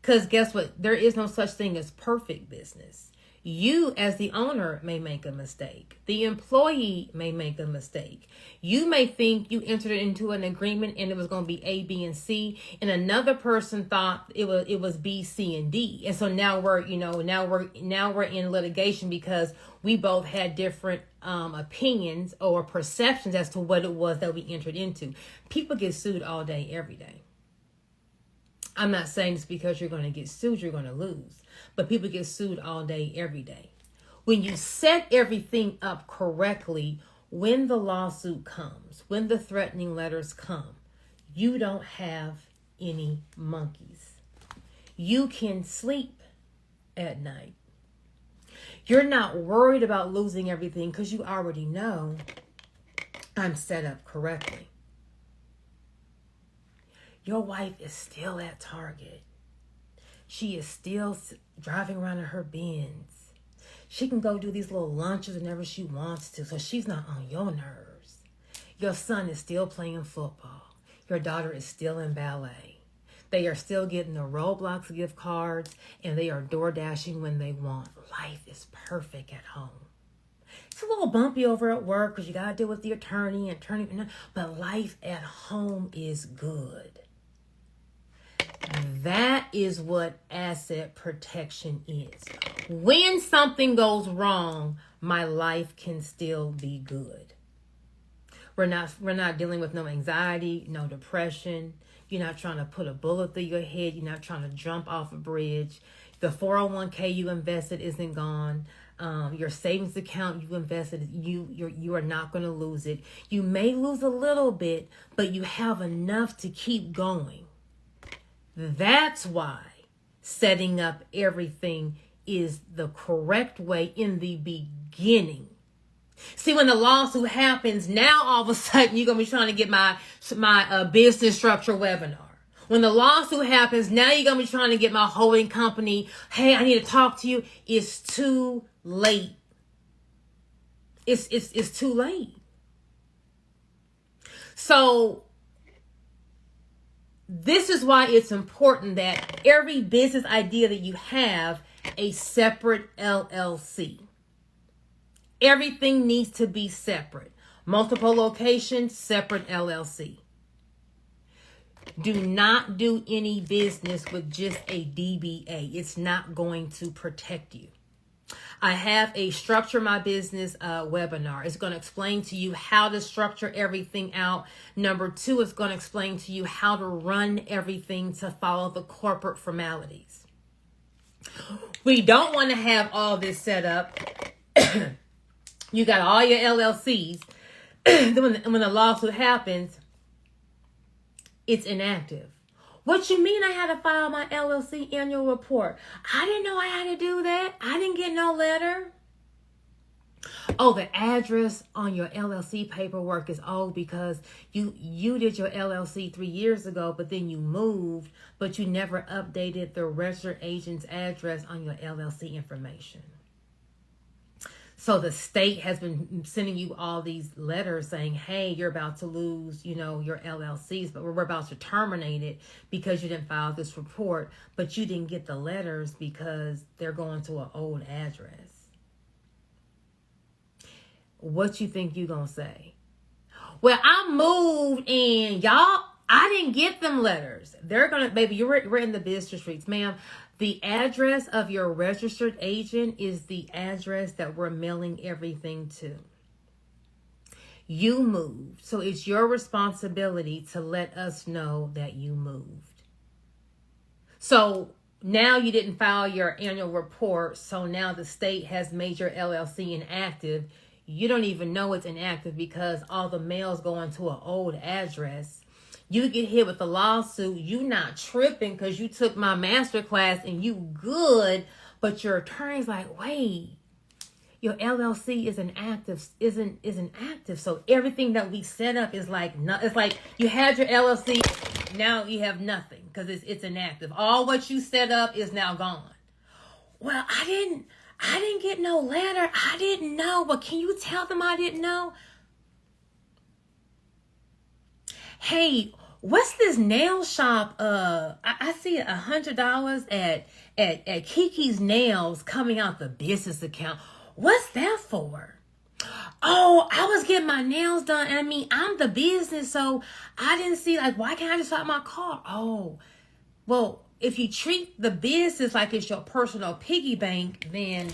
Because guess what? There is no such thing as perfect business. You, as the owner, may make a mistake. The employee may make a mistake. You may think you entered into an agreement and it was going to be A, B, and C, and another person thought it was B, C, and D. And so now we're in litigation because we both had different opinions or perceptions as to what it was that we entered into. People get sued all day, every day. I'm not saying it's because you're going to get sued, you're going to lose. But people get sued all day, every day. When you set everything up correctly, when the lawsuit comes, when the threatening letters come, you don't have any monkeys. You can sleep at night. You're not worried about losing everything because you already know I'm set up correctly. Your wife is still at Target. She is still driving around in her Benz. She can go do these little lunches whenever she wants to, so she's not on your nerves. Your son is still playing football. Your daughter is still in ballet. They are still getting the Roblox gift cards, and they are door dashing when they want. Life is perfect at home. It's a little bumpy over at work because you got to deal with the attorney, but life at home is good. That is what asset protection is. When something goes wrong, my life can still be good. We're not dealing with no anxiety, no depression. You're not trying to put a bullet through your head. You're not trying to jump off a bridge. The 401k you invested isn't gone. Your savings account you invested, you are not going to lose it. You may lose a little bit, but you have enough to keep going. That's why setting up everything is the correct way in the beginning. See, when the lawsuit happens, now all of a sudden you're going to be trying to get my business structure webinar. When the lawsuit happens, now you're going to be trying to get my holding company. Hey, I need to talk to you. It's too late. It's too late. So this is why it's important that every business idea that you have a separate LLC. Everything needs to be separate. Multiple locations, separate LLC. Do not do any business with just a DBA. It's not going to protect you. I have a Structure My Business webinar. It's going to explain to you how to structure everything out. Number 2, it's going to explain to you how to run everything to follow the corporate formalities. We don't want to have all this set up. You got all your LLCs. Then when the lawsuit happens, it's inactive. What you mean I had to file my LLC annual report? I didn't know I had to do that. I didn't get no letter. Oh, the address on your LLC paperwork is old because you did your LLC 3 years ago, but then you moved, but you never updated the registered agent's address on your LLC information. So the state has been sending you all these letters saying, hey, you're about to lose, your LLCs, but we're about to terminate it because you didn't file this report, but you didn't get the letters because they're going to an old address. What you think you gonna say? Well, I moved and y'all, I didn't get them letters. They're gonna, baby, we're in the business streets, ma'am. The address of your registered agent is the address that we're mailing everything to. You moved, so it's your responsibility to let us know that you moved. So now you didn't file your annual report, so now the state has made your LLC inactive. You don't even know it's inactive because all the mail's going to an old address. You get hit with a lawsuit. You not tripping because you took my masterclass and you good, but your attorney's like, wait, your LLC isn't active. So everything that we set up is like, it's like you had your LLC, now you have nothing because it's inactive. All what you set up is now gone. Well, I didn't get no letter. I didn't know. But can you tell them I didn't know? Hey, what's this nail shop? I see $100 at Kiki's Nails coming out the business account. What's that for? Oh, I was getting my nails done. And I mean, I'm the business, so I didn't see, like, why can't I just stop my car? Oh, well, if you treat the business like it's your personal piggy bank, then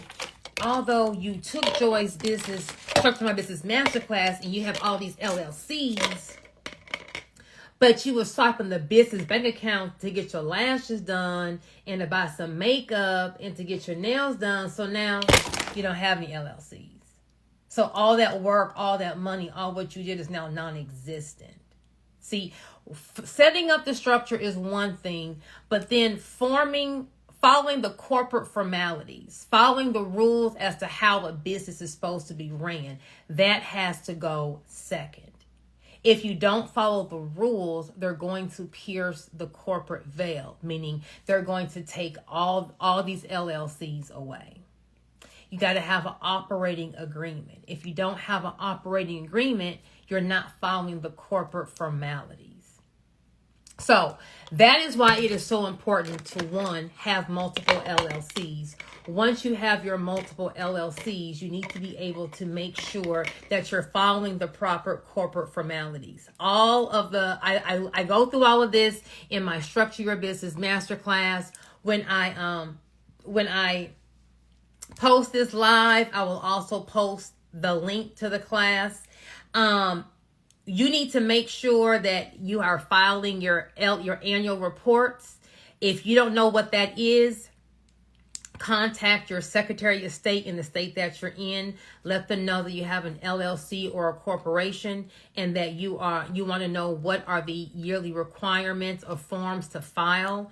although you took Joy's business, Structure My Business Masterclass, and you have all these LLCs, but you were swiping the business bank account to get your lashes done and to buy some makeup and to get your nails done. So now you don't have any LLCs. So all that work, all that money, all what you did is now non-existent. See, setting up the structure is one thing, but then following the corporate formalities, following the rules as to how a business is supposed to be ran, that has to go second. If you don't follow the rules, they're going to pierce the corporate veil, meaning they're going to take all these LLCs away. You got to have an operating agreement. If you don't have an operating agreement, you're not following the corporate formalities. So that is why it is so important to, one, have multiple LLCs. Once you have your multiple LLCs, you need to be able to make sure that you're following the proper corporate formalities. I go through all of this in my Structure Your Business Masterclass. When I post this live, I will also post the link to the class. You need to make sure that you are filing your annual reports. If you don't know what that is, contact your Secretary of State in the state that you're in. Let them know that you have an LLC or a corporation and that you want to know what are the yearly requirements or forms to file.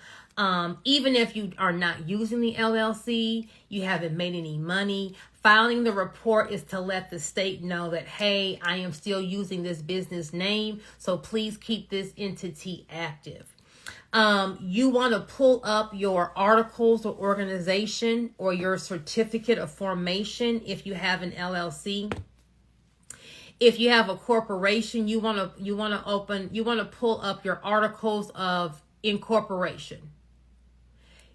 Even if you are not using the LLC, you haven't made any money, filing the report is to let the state know that, hey, I am still using this business name, so please keep this entity active. You want to pull up your articles of organization or your certificate of formation if you have an LLC. If you have a corporation, you want to pull up your articles of incorporation.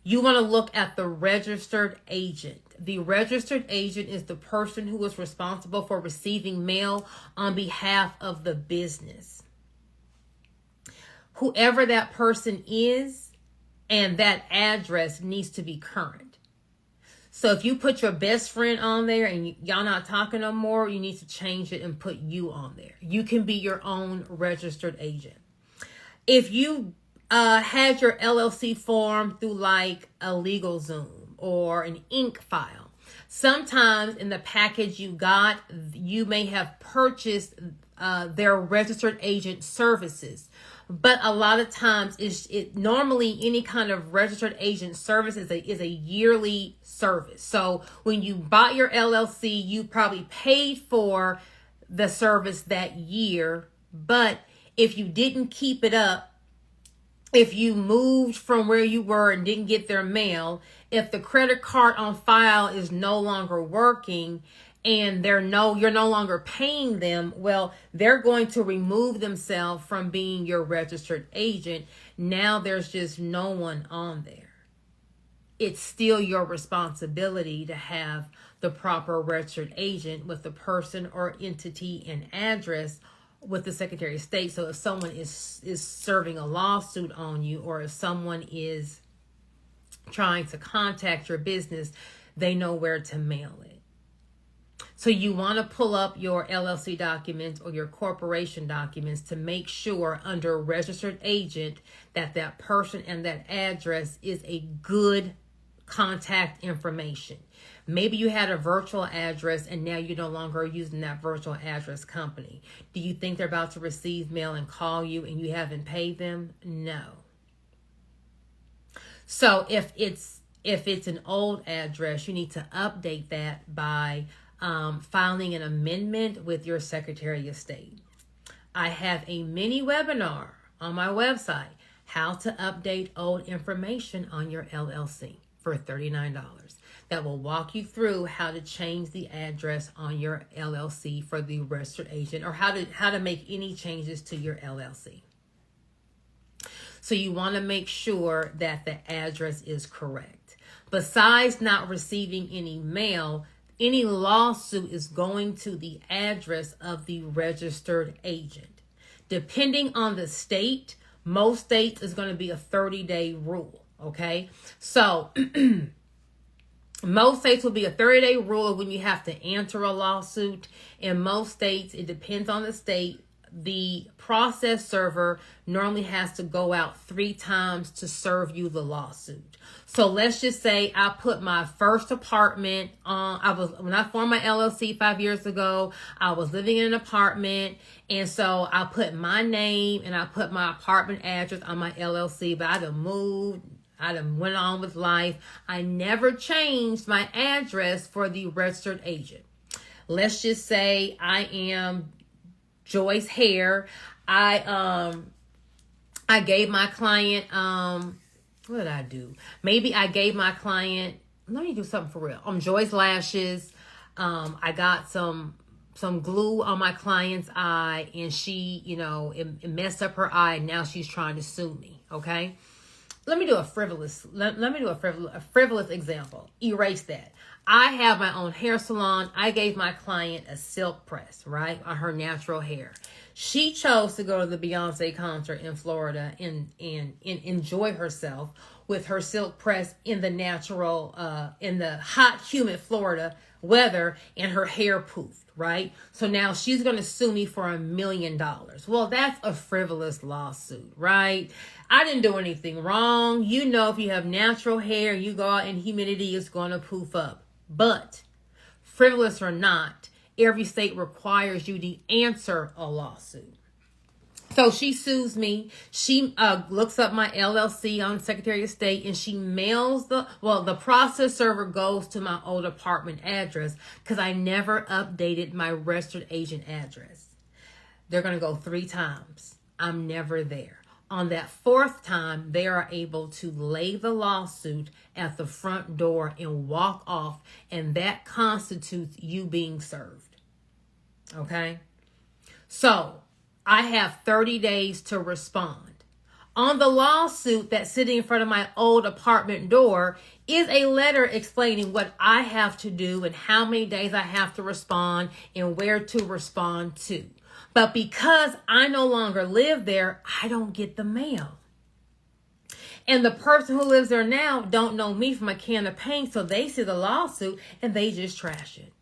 You want to look at the registered agent. The registered agent is the person who is responsible for receiving mail on behalf of the business. Whoever that person is, and that address needs to be current. So if you put your best friend on there and y'all not talking no more, you need to change it and put you on there. You can be your own registered agent. If you had your LLC form through like a LegalZoom or an ink file, sometimes in the package you got, you may have purchased their registered agent services. But a lot of times, normally any kind of registered agent service is a yearly service. So when you bought your LLC, you probably paid for the service that year. But if you didn't keep it up, if you moved from where you were and didn't get their mail, if the credit card on file is no longer working, and you're no longer paying them, well, they're going to remove themselves from being your registered agent. Now there's just no one on there. It's still your responsibility to have the proper registered agent with the person or entity and address with the Secretary of State. So if someone is serving a lawsuit on you, or if someone is trying to contact your business, they know where to mail it. So you want to pull up your LLC documents or your corporation documents to make sure under registered agent that that person and that address is a good contact information. Maybe you had a virtual address and now you're no longer using that virtual address company. Do you think they're about to receive mail and call you and you haven't paid them? No. So if it's an old address, you need to update that by filing an amendment with your Secretary of State. I have a mini webinar on my website, how to update old information on your LLC, for $39. That will walk you through how to change the address on your LLC for the registered agent, or how to make any changes to your LLC. So you want to make sure that the address is correct. Besides not receiving any mail, any lawsuit is going to the address of the registered agent. Depending on the state, most states is going to be a 30-day rule, okay? So most states will be a 30-day rule of when you have to answer a lawsuit. In most states, it depends on the state. The process server normally has to go out 3 times to serve you the lawsuit. So let's just say I put my first apartment on, when I formed my LLC 5 years ago, I was living in an apartment. And so I put my name and I put my apartment address on my LLC, but I done moved. I done went on with life. I never changed my address for the registered agent. Let's just say I am Joyce Hare. I gave my client, what did I do? Maybe I gave my client, let me do something for real. I'm Joyce Lashes. I got some glue on my client's eye, and she, it messed up her eye, and now she's trying to sue me. Okay. Let me do a frivolous example. Erase that. I have my own hair salon. I gave my client a silk press, right, on her natural hair. She chose to go to the Beyonce concert in Florida and enjoy herself with her silk press in the natural, in the hot, humid Florida weather, and her hair poofed, right? So now she's going to sue me for $1 million. Well, that's a frivolous lawsuit, right? I didn't do anything wrong. If you have natural hair, you go out and humidity is going to poof up. But frivolous or not, every state requires you to answer a lawsuit. So she sues me. She looks up my LLC on Secretary of State, and she mails the process server goes to my old apartment address because I never updated my registered agent address. They're going to go 3 times. I'm never there. On that 4th time, they are able to lay the lawsuit at the front door and walk off, and that constitutes you being served. Okay? So I have 30 days to respond. On the lawsuit that's sitting in front of my old apartment door is a letter explaining what I have to do and how many days I have to respond and where to respond to. But because I no longer live there, I don't get the mail. And the person who lives there now don't know me from a can of paint, so they see the lawsuit and they just trash it.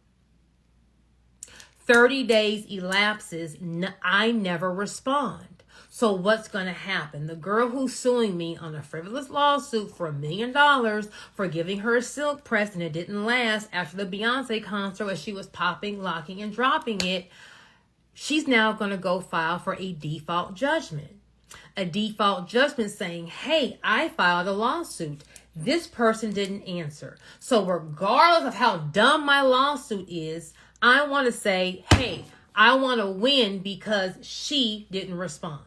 30 days elapses, I never respond. So what's going to happen? The girl who's suing me on a frivolous lawsuit for $1 million for giving her a silk press and it didn't last after the Beyonce concert as she was popping, locking, and dropping it, she's now going to go file for a default judgment. A default judgment saying, hey, I filed a lawsuit. This person didn't answer. So regardless of how dumb my lawsuit is, I want to say, hey, I want to win because she didn't respond.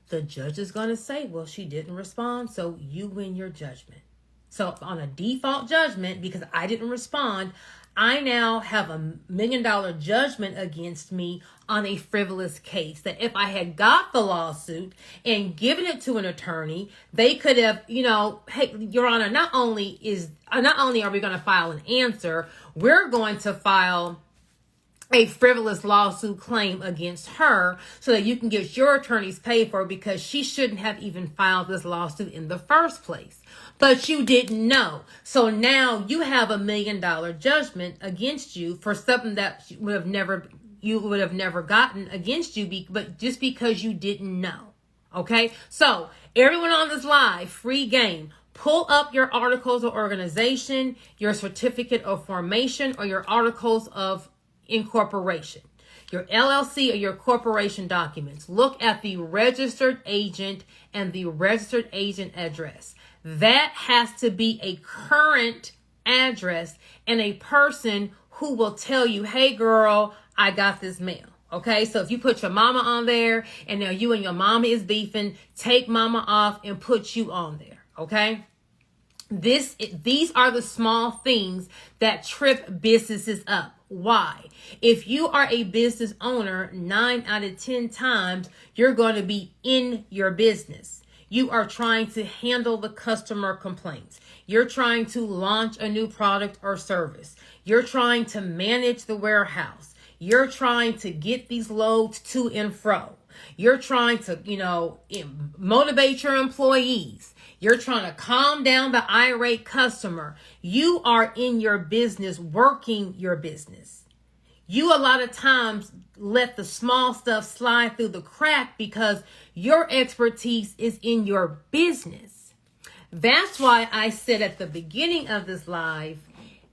The judge is going to say, well, she didn't respond, so you win your judgment. So on a default judgment, because I didn't respond, I now have $1 million judgment against me on a frivolous case that if I had got the lawsuit and given it to an attorney, they could have, hey, Your Honor, not only are we going to file an answer, we're going to file a frivolous lawsuit claim against her so that you can get your attorneys paid for because she shouldn't have even filed this lawsuit in the first place. But you didn't know. So now you have $1 million judgment against you for something that you would have never gotten against you, but just because you didn't know. Okay? So everyone on this live, free game. Pull up your articles of organization, your certificate of formation, or your articles of incorporation, your LLC or your corporation documents. Look at the registered agent and the registered agent address. That has to be a current address and a person who will tell you, hey girl, I got this mail. Okay, so if you put your mama on there and now you and your mama is beefing, take mama off and put you on there. Okay. These are the small things that trip businesses up. Why? If you are a business owner, 9 out of 10 times, you're going to be in your business. You are trying to handle the customer complaints. You're trying to launch a new product or service. You're trying to manage the warehouse. You're trying to get these loads to and fro. You're trying to, motivate your employees. You're trying to calm down the irate customer. You are in your business, working your business. You a lot of times let the small stuff slide through the crack because your expertise is in your business. That's why I said at the beginning of this live,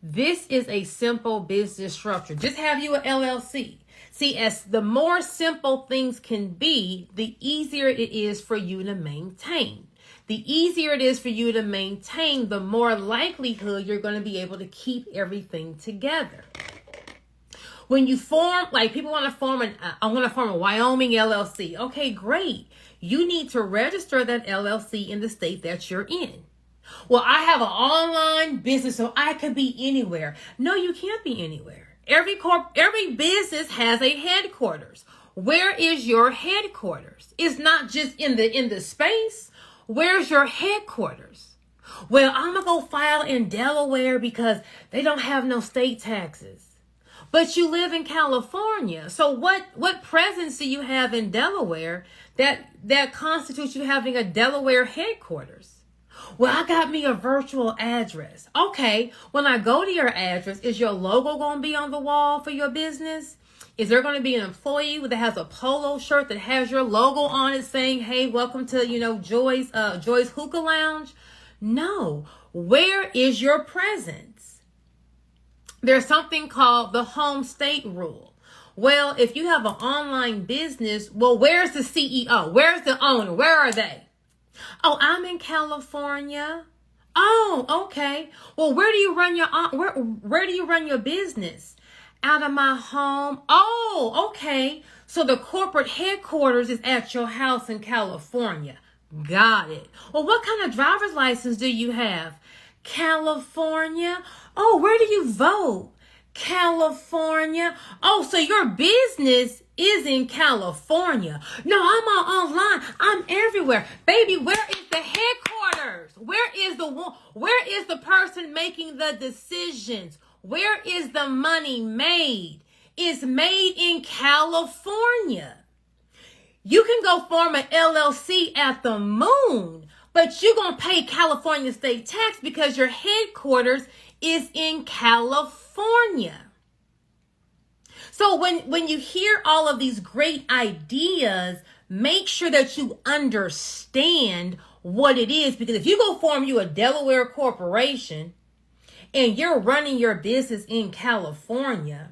this is a simple business structure. Just have you an LLC. See, as the more simple things can be, the easier it is for you to maintain. The easier it is for you to maintain, the more likelihood you're going to be able to keep everything together. When you form, like people want to form I want to form a Wyoming LLC. Okay, great. You need to register that LLC in the state that you're in. Well, I have an online business, so I could be anywhere. No, you can't be anywhere. Every business has a headquarters. Where is your headquarters? It's not just in the space. Where's your headquarters? Well, I'm going to go file in Delaware because they don't have no state taxes. But you live in California. So what presence do you have in Delaware that constitutes you having a Delaware headquarters? Well, I got me a virtual address. Okay, when I go to your address, is your logo going to be on the wall for your business? Is there going to be an employee that has a polo shirt that has your logo on it saying, hey, welcome to, Joy's Hookah Lounge? No. Where is your presence? There's something called the home state rule. Well, if you have an online business, well, where's the CEO? Where's the owner? Where are they? Oh, I'm in California. Oh, okay. Well, where do you run your business? Out of my home. Oh, okay. So the corporate headquarters is at your house in California. Got it. Well, what kind of driver's license do you have? California. Oh, where do you vote? California. Oh, so your business is in California. No, I'm online. I'm everywhere. Baby, where is the headquarters? Where is the person making the decisions? Where is the money made? It's made in California. You can go form an LLC at the moon, but you're going to pay California state tax because your headquarters is in California. So when you hear all of these great ideas, make sure that you understand what it is. Because if you go form you a Delaware corporation and you're running your business in California,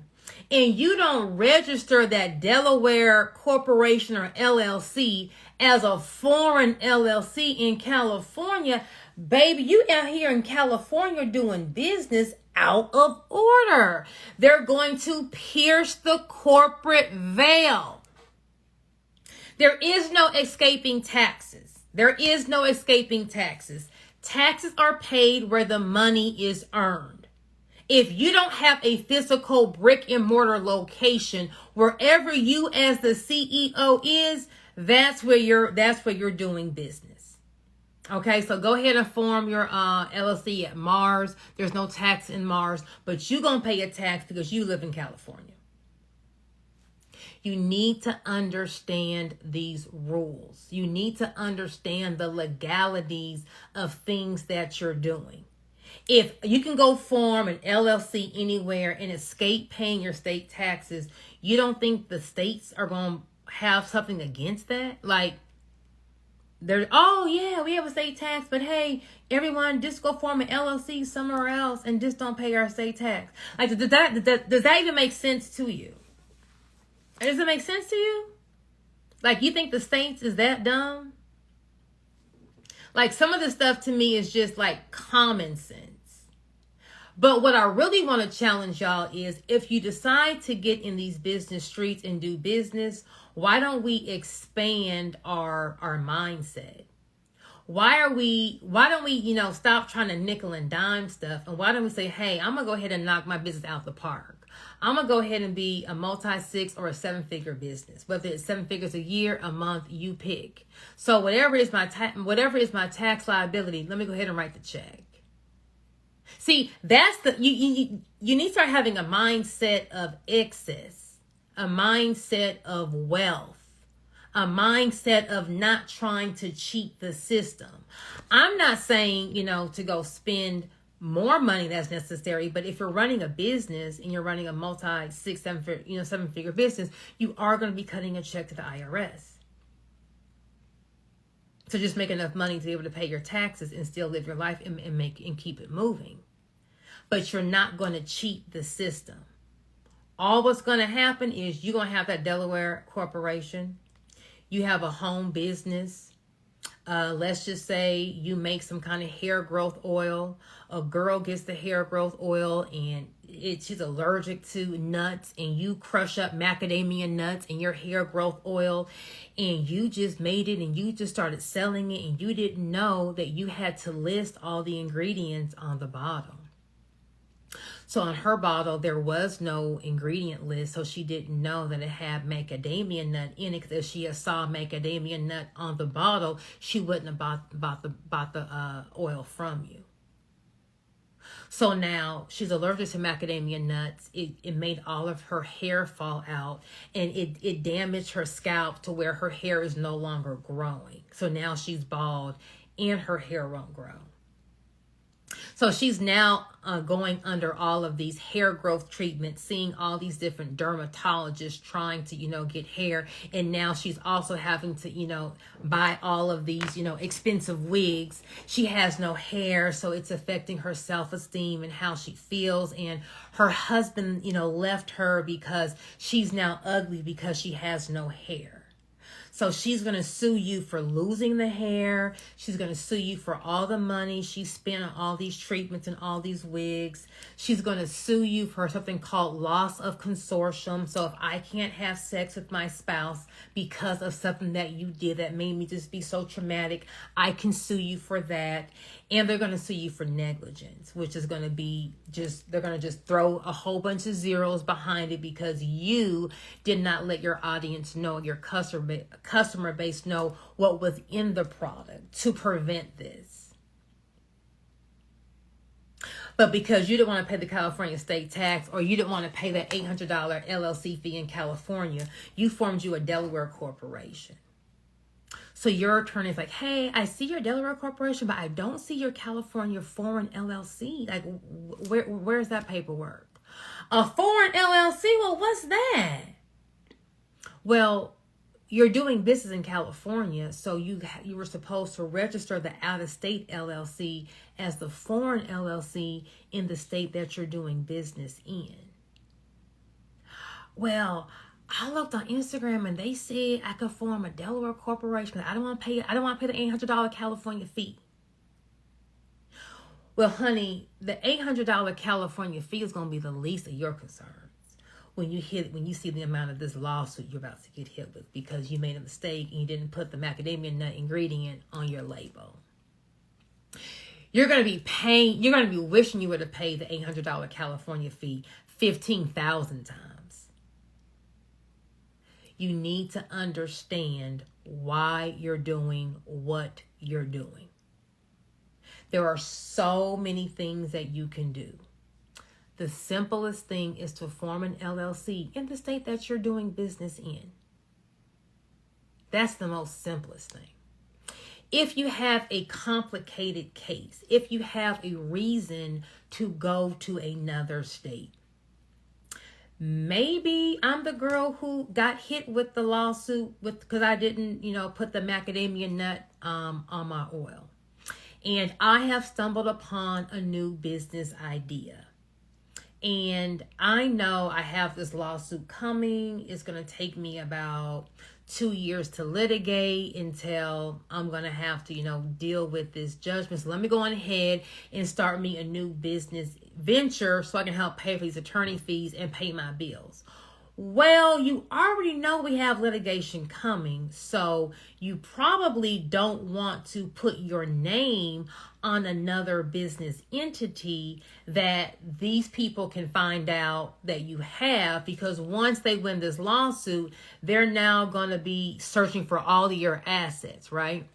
and you don't register that Delaware corporation or LLC as a foreign LLC in California, baby, you out here in California doing business out of order. They're going to pierce the corporate veil. There is no escaping taxes. There is no escaping taxes. Taxes are paid where the money is earned. If you don't have a physical brick and mortar location, wherever you as the CEO is, that's where you're doing business. Okay, so go ahead and form your LLC at Mars. There's no tax in Mars, but you're going to pay a tax because you live in California. You need to understand these rules. You need to understand the legalities of things that you're doing. If you can go form an LLC anywhere and escape paying your state taxes, you don't think the states are going to have something against that? Like, oh yeah, we have a state tax, but hey, everyone, just go form an LLC somewhere else and just don't pay our state tax. Like, does that even make sense to you? Does it make sense to you? Like, you think the states is that dumb? Like, some of the stuff to me is just like common sense. But what I really want to challenge y'all is, if you decide to get in these business streets and do business, why don't we expand our mindset? Why don't we, stop trying to nickel and dime stuff? And why don't we say, hey, I'm going to go ahead and knock my business out the park. I'm going to go ahead and be a multi-6 or a 7-figure business. Whether it's 7 figures a year, a month, you pick. So whatever is my tax liability, let me go ahead and write the check. See, that's you need to start having a mindset of excess, a mindset of wealth, a mindset of not trying to cheat the system. I'm not saying, to go spend more money that's necessary, but if you're running a business and you're running a multi-6, 7-figure business, you are going to be cutting a check to the IRS. So just make enough money to be able to pay your taxes and still live your life and keep it moving. But you're not going to cheat the system. All what's going to happen is you're going to have that Delaware corporation. You have a home business. Let's just say you make some kind of hair growth oil. A girl gets the hair growth oil and she's allergic to nuts, and you crush up macadamia nuts in your hair growth oil, and you just made it and you just started selling it, and you didn't know that you had to list all the ingredients on the bottle. So on her bottle, there was no ingredient list, so she didn't know that it had macadamia nut in it. Because if she had saw macadamia nut on the bottle, she wouldn't have bought the oil from you. So now she's allergic to macadamia nuts. It made all of her hair fall out, and it damaged her scalp to where her hair is no longer growing. So now she's bald and her hair won't grow. So she's now going under all of these hair growth treatments, seeing all these different dermatologists trying to, get hair. And now she's also having to, buy all of these, expensive wigs. She has no hair, so it's affecting her self-esteem and how she feels. And her husband, left her because she's now ugly because she has no hair. So she's going to sue you for losing the hair. She's going to sue you for all the money she spent on all these treatments and all these wigs. She's going to sue you for something called loss of consortium. So if I can't have sex with my spouse because of something that you did that made me just be so traumatic, I can sue you for that. And they're going to sue you for negligence, which is going to be they're going to just throw a whole bunch of zeros behind it because you did not let your audience know, your customer base know what was in the product to prevent this. But because you didn't want to pay the California state tax, or you didn't want to pay that $800 LLC fee in California, you formed you a Delaware corporation. So your attorney's like, hey, I see your Delaware corporation, but I don't see your California foreign LLC. Like, where's that paperwork? A foreign LLC? Well, what's that? Well, you're doing business in California, so you were supposed to register the out-of-state LLC as the foreign LLC in the state that you're doing business in. Well, I looked on Instagram and they said I could form a Delaware corporation. I don't want to pay the $800 California fee. Well, honey, the $800 California fee is going to be the least of your concerns when you see the amount of this lawsuit you're about to get hit with because you made a mistake and you didn't put the macadamia nut ingredient on your label. You're going to be wishing you would have paid the $800 California fee 15,000 times. You need to understand why you're doing what you're doing. There are so many things that you can do. The simplest thing is to form an LLC in the state that you're doing business in. That's the most simplest thing. If you have a complicated case, if you have a reason to go to another state, maybe I'm the girl who got hit with the lawsuit because I didn't, put the macadamia nut on my oil. And I have stumbled upon a new business idea. And I know I have this lawsuit coming. It's going to take me about 2 years to litigate until I'm going to have to, deal with this judgment. So let me go on ahead and start me a new business venture so I can help pay for these attorney fees and pay my bills. Well, you already know we have litigation coming, so you probably don't want to put your name on another business entity that these people can find out that you have, because once they win this lawsuit, they're now going to be searching for all of your assets, right?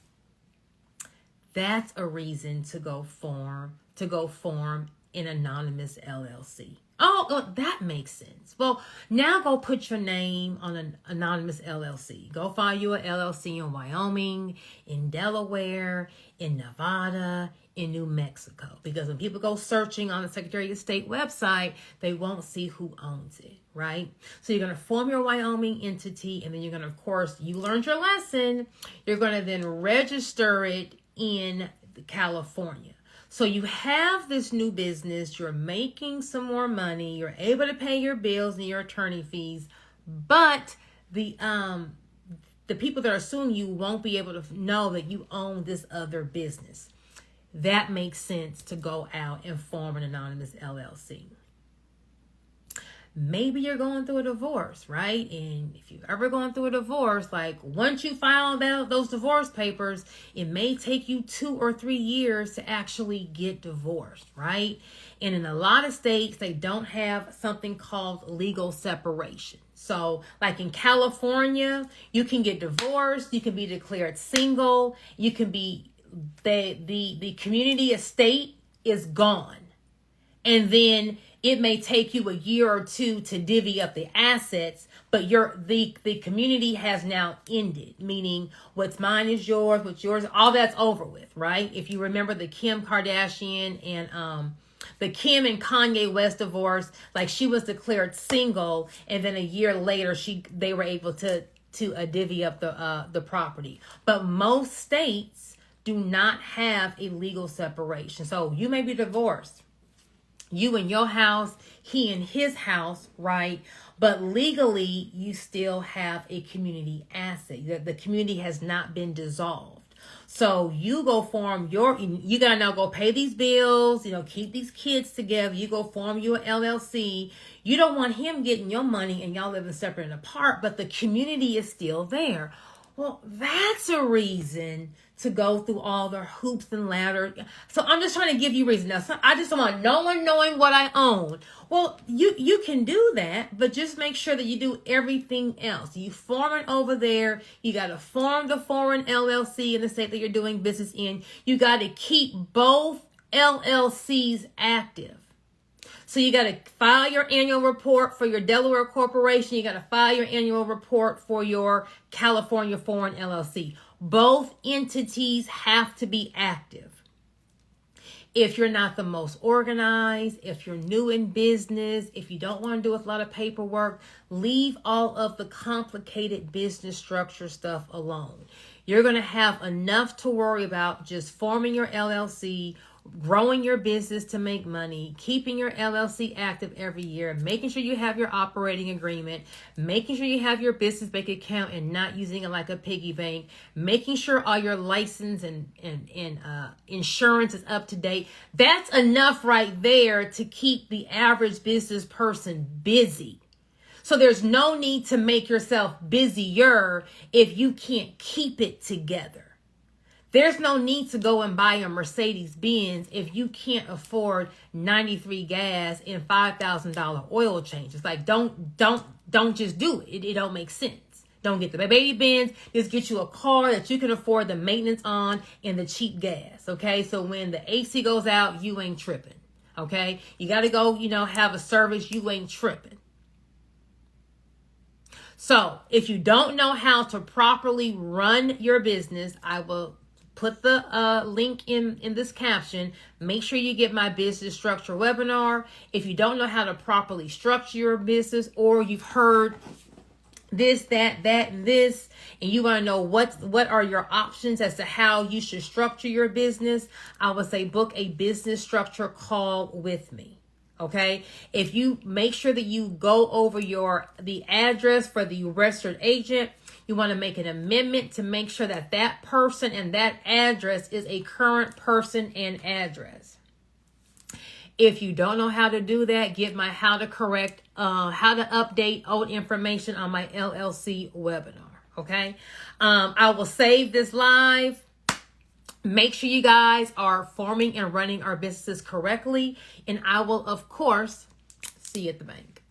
That's a reason to go form an anonymous LLC. Oh, that makes sense. Well, now go put your name on an anonymous LLC. Go file you an LLC in Wyoming, in Delaware, in Nevada, in New Mexico. Because when people go searching on the Secretary of State website, they won't see who owns it, right? So you're going to form your Wyoming entity, and then you're going to, of course, you learned your lesson. You're going to then register it in California. So you have this new business, you're making some more money, you're able to pay your bills and your attorney fees, but the people that are suing you won't be able to know that you own this other business. That makes sense to go out and form an anonymous LLC. Maybe you're going through a divorce, right? And if you've ever gone through a divorce, like once you file those divorce papers, it may take you 2 or 3 years to actually get divorced, right? And in a lot of states, they don't have something called legal separation. So like in California, you can get divorced, you can be declared single, you can be, the community estate is gone. And then it may take you a year or two to divvy up the assets, but the community has now ended, meaning what's mine is yours, what's yours, all that's over with, right? If you remember the Kim Kardashian and the Kim and Kanye West divorce, like she was declared single, and then a year later they were able to divvy up the property. But most states do not have a legal separation. So you may be divorced. You in your house, he in his house, right? But legally, you still have a community asset. The community has not been dissolved. So you go form you gotta now go pay these bills, keep these kids together. You go form your LLC. You don't want him getting your money and y'all living separate and apart, but the community is still there. Well, that's a reason to go through all the hoops and ladders. So I'm just trying to give you reason. Now, I just don't want no one knowing what I own. Well, you can do that, but just make sure that you do everything else. You form it over there. You got to form the foreign LLC in the state that you're doing business in. You got to keep both LLCs active. So you got to file your annual report for your Delaware corporation. You got to file your annual report for your California foreign LLC. Both entities have to be active. If you're not the most organized, if you're new in business, if you don't want to do a lot of paperwork, leave all of the complicated business structure stuff alone. You're going to have enough to worry about just forming your LLC, growing your business to make money, keeping your LLC active every year, making sure you have your operating agreement, making sure you have your business bank account and not using it like a piggy bank, making sure all your license and insurance is up to date. That's enough right there to keep the average business person busy. So there's no need to make yourself busier if you can't keep it together. There's no need to go and buy a Mercedes-Benz if you can't afford 93 gas and $5,000 oil change. It's like, don't just do it. It don't make sense. Don't get the baby Benz. Just get you a car that you can afford the maintenance on and the cheap gas. Okay. So when the AC goes out, you ain't tripping. Okay. You got to go, have a service. You ain't tripping. So if you don't know how to properly run your business, I will put the link in this caption. Make sure you get my business structure webinar. If you don't know how to properly structure your business, or you've heard this, that, and this, and you want to know what are your options as to how you should structure your business, I would say book a business structure call with me. Okay. If you make sure that you go over the address for the registered agent, you want to make an amendment to make sure that that person and that address is a current person and address. If you don't know how to do that, get my how to update old information on my LLC webinar. Okay. I will save this live. Make sure you guys are forming and running our businesses correctly. And I will, of course, see you at the bank.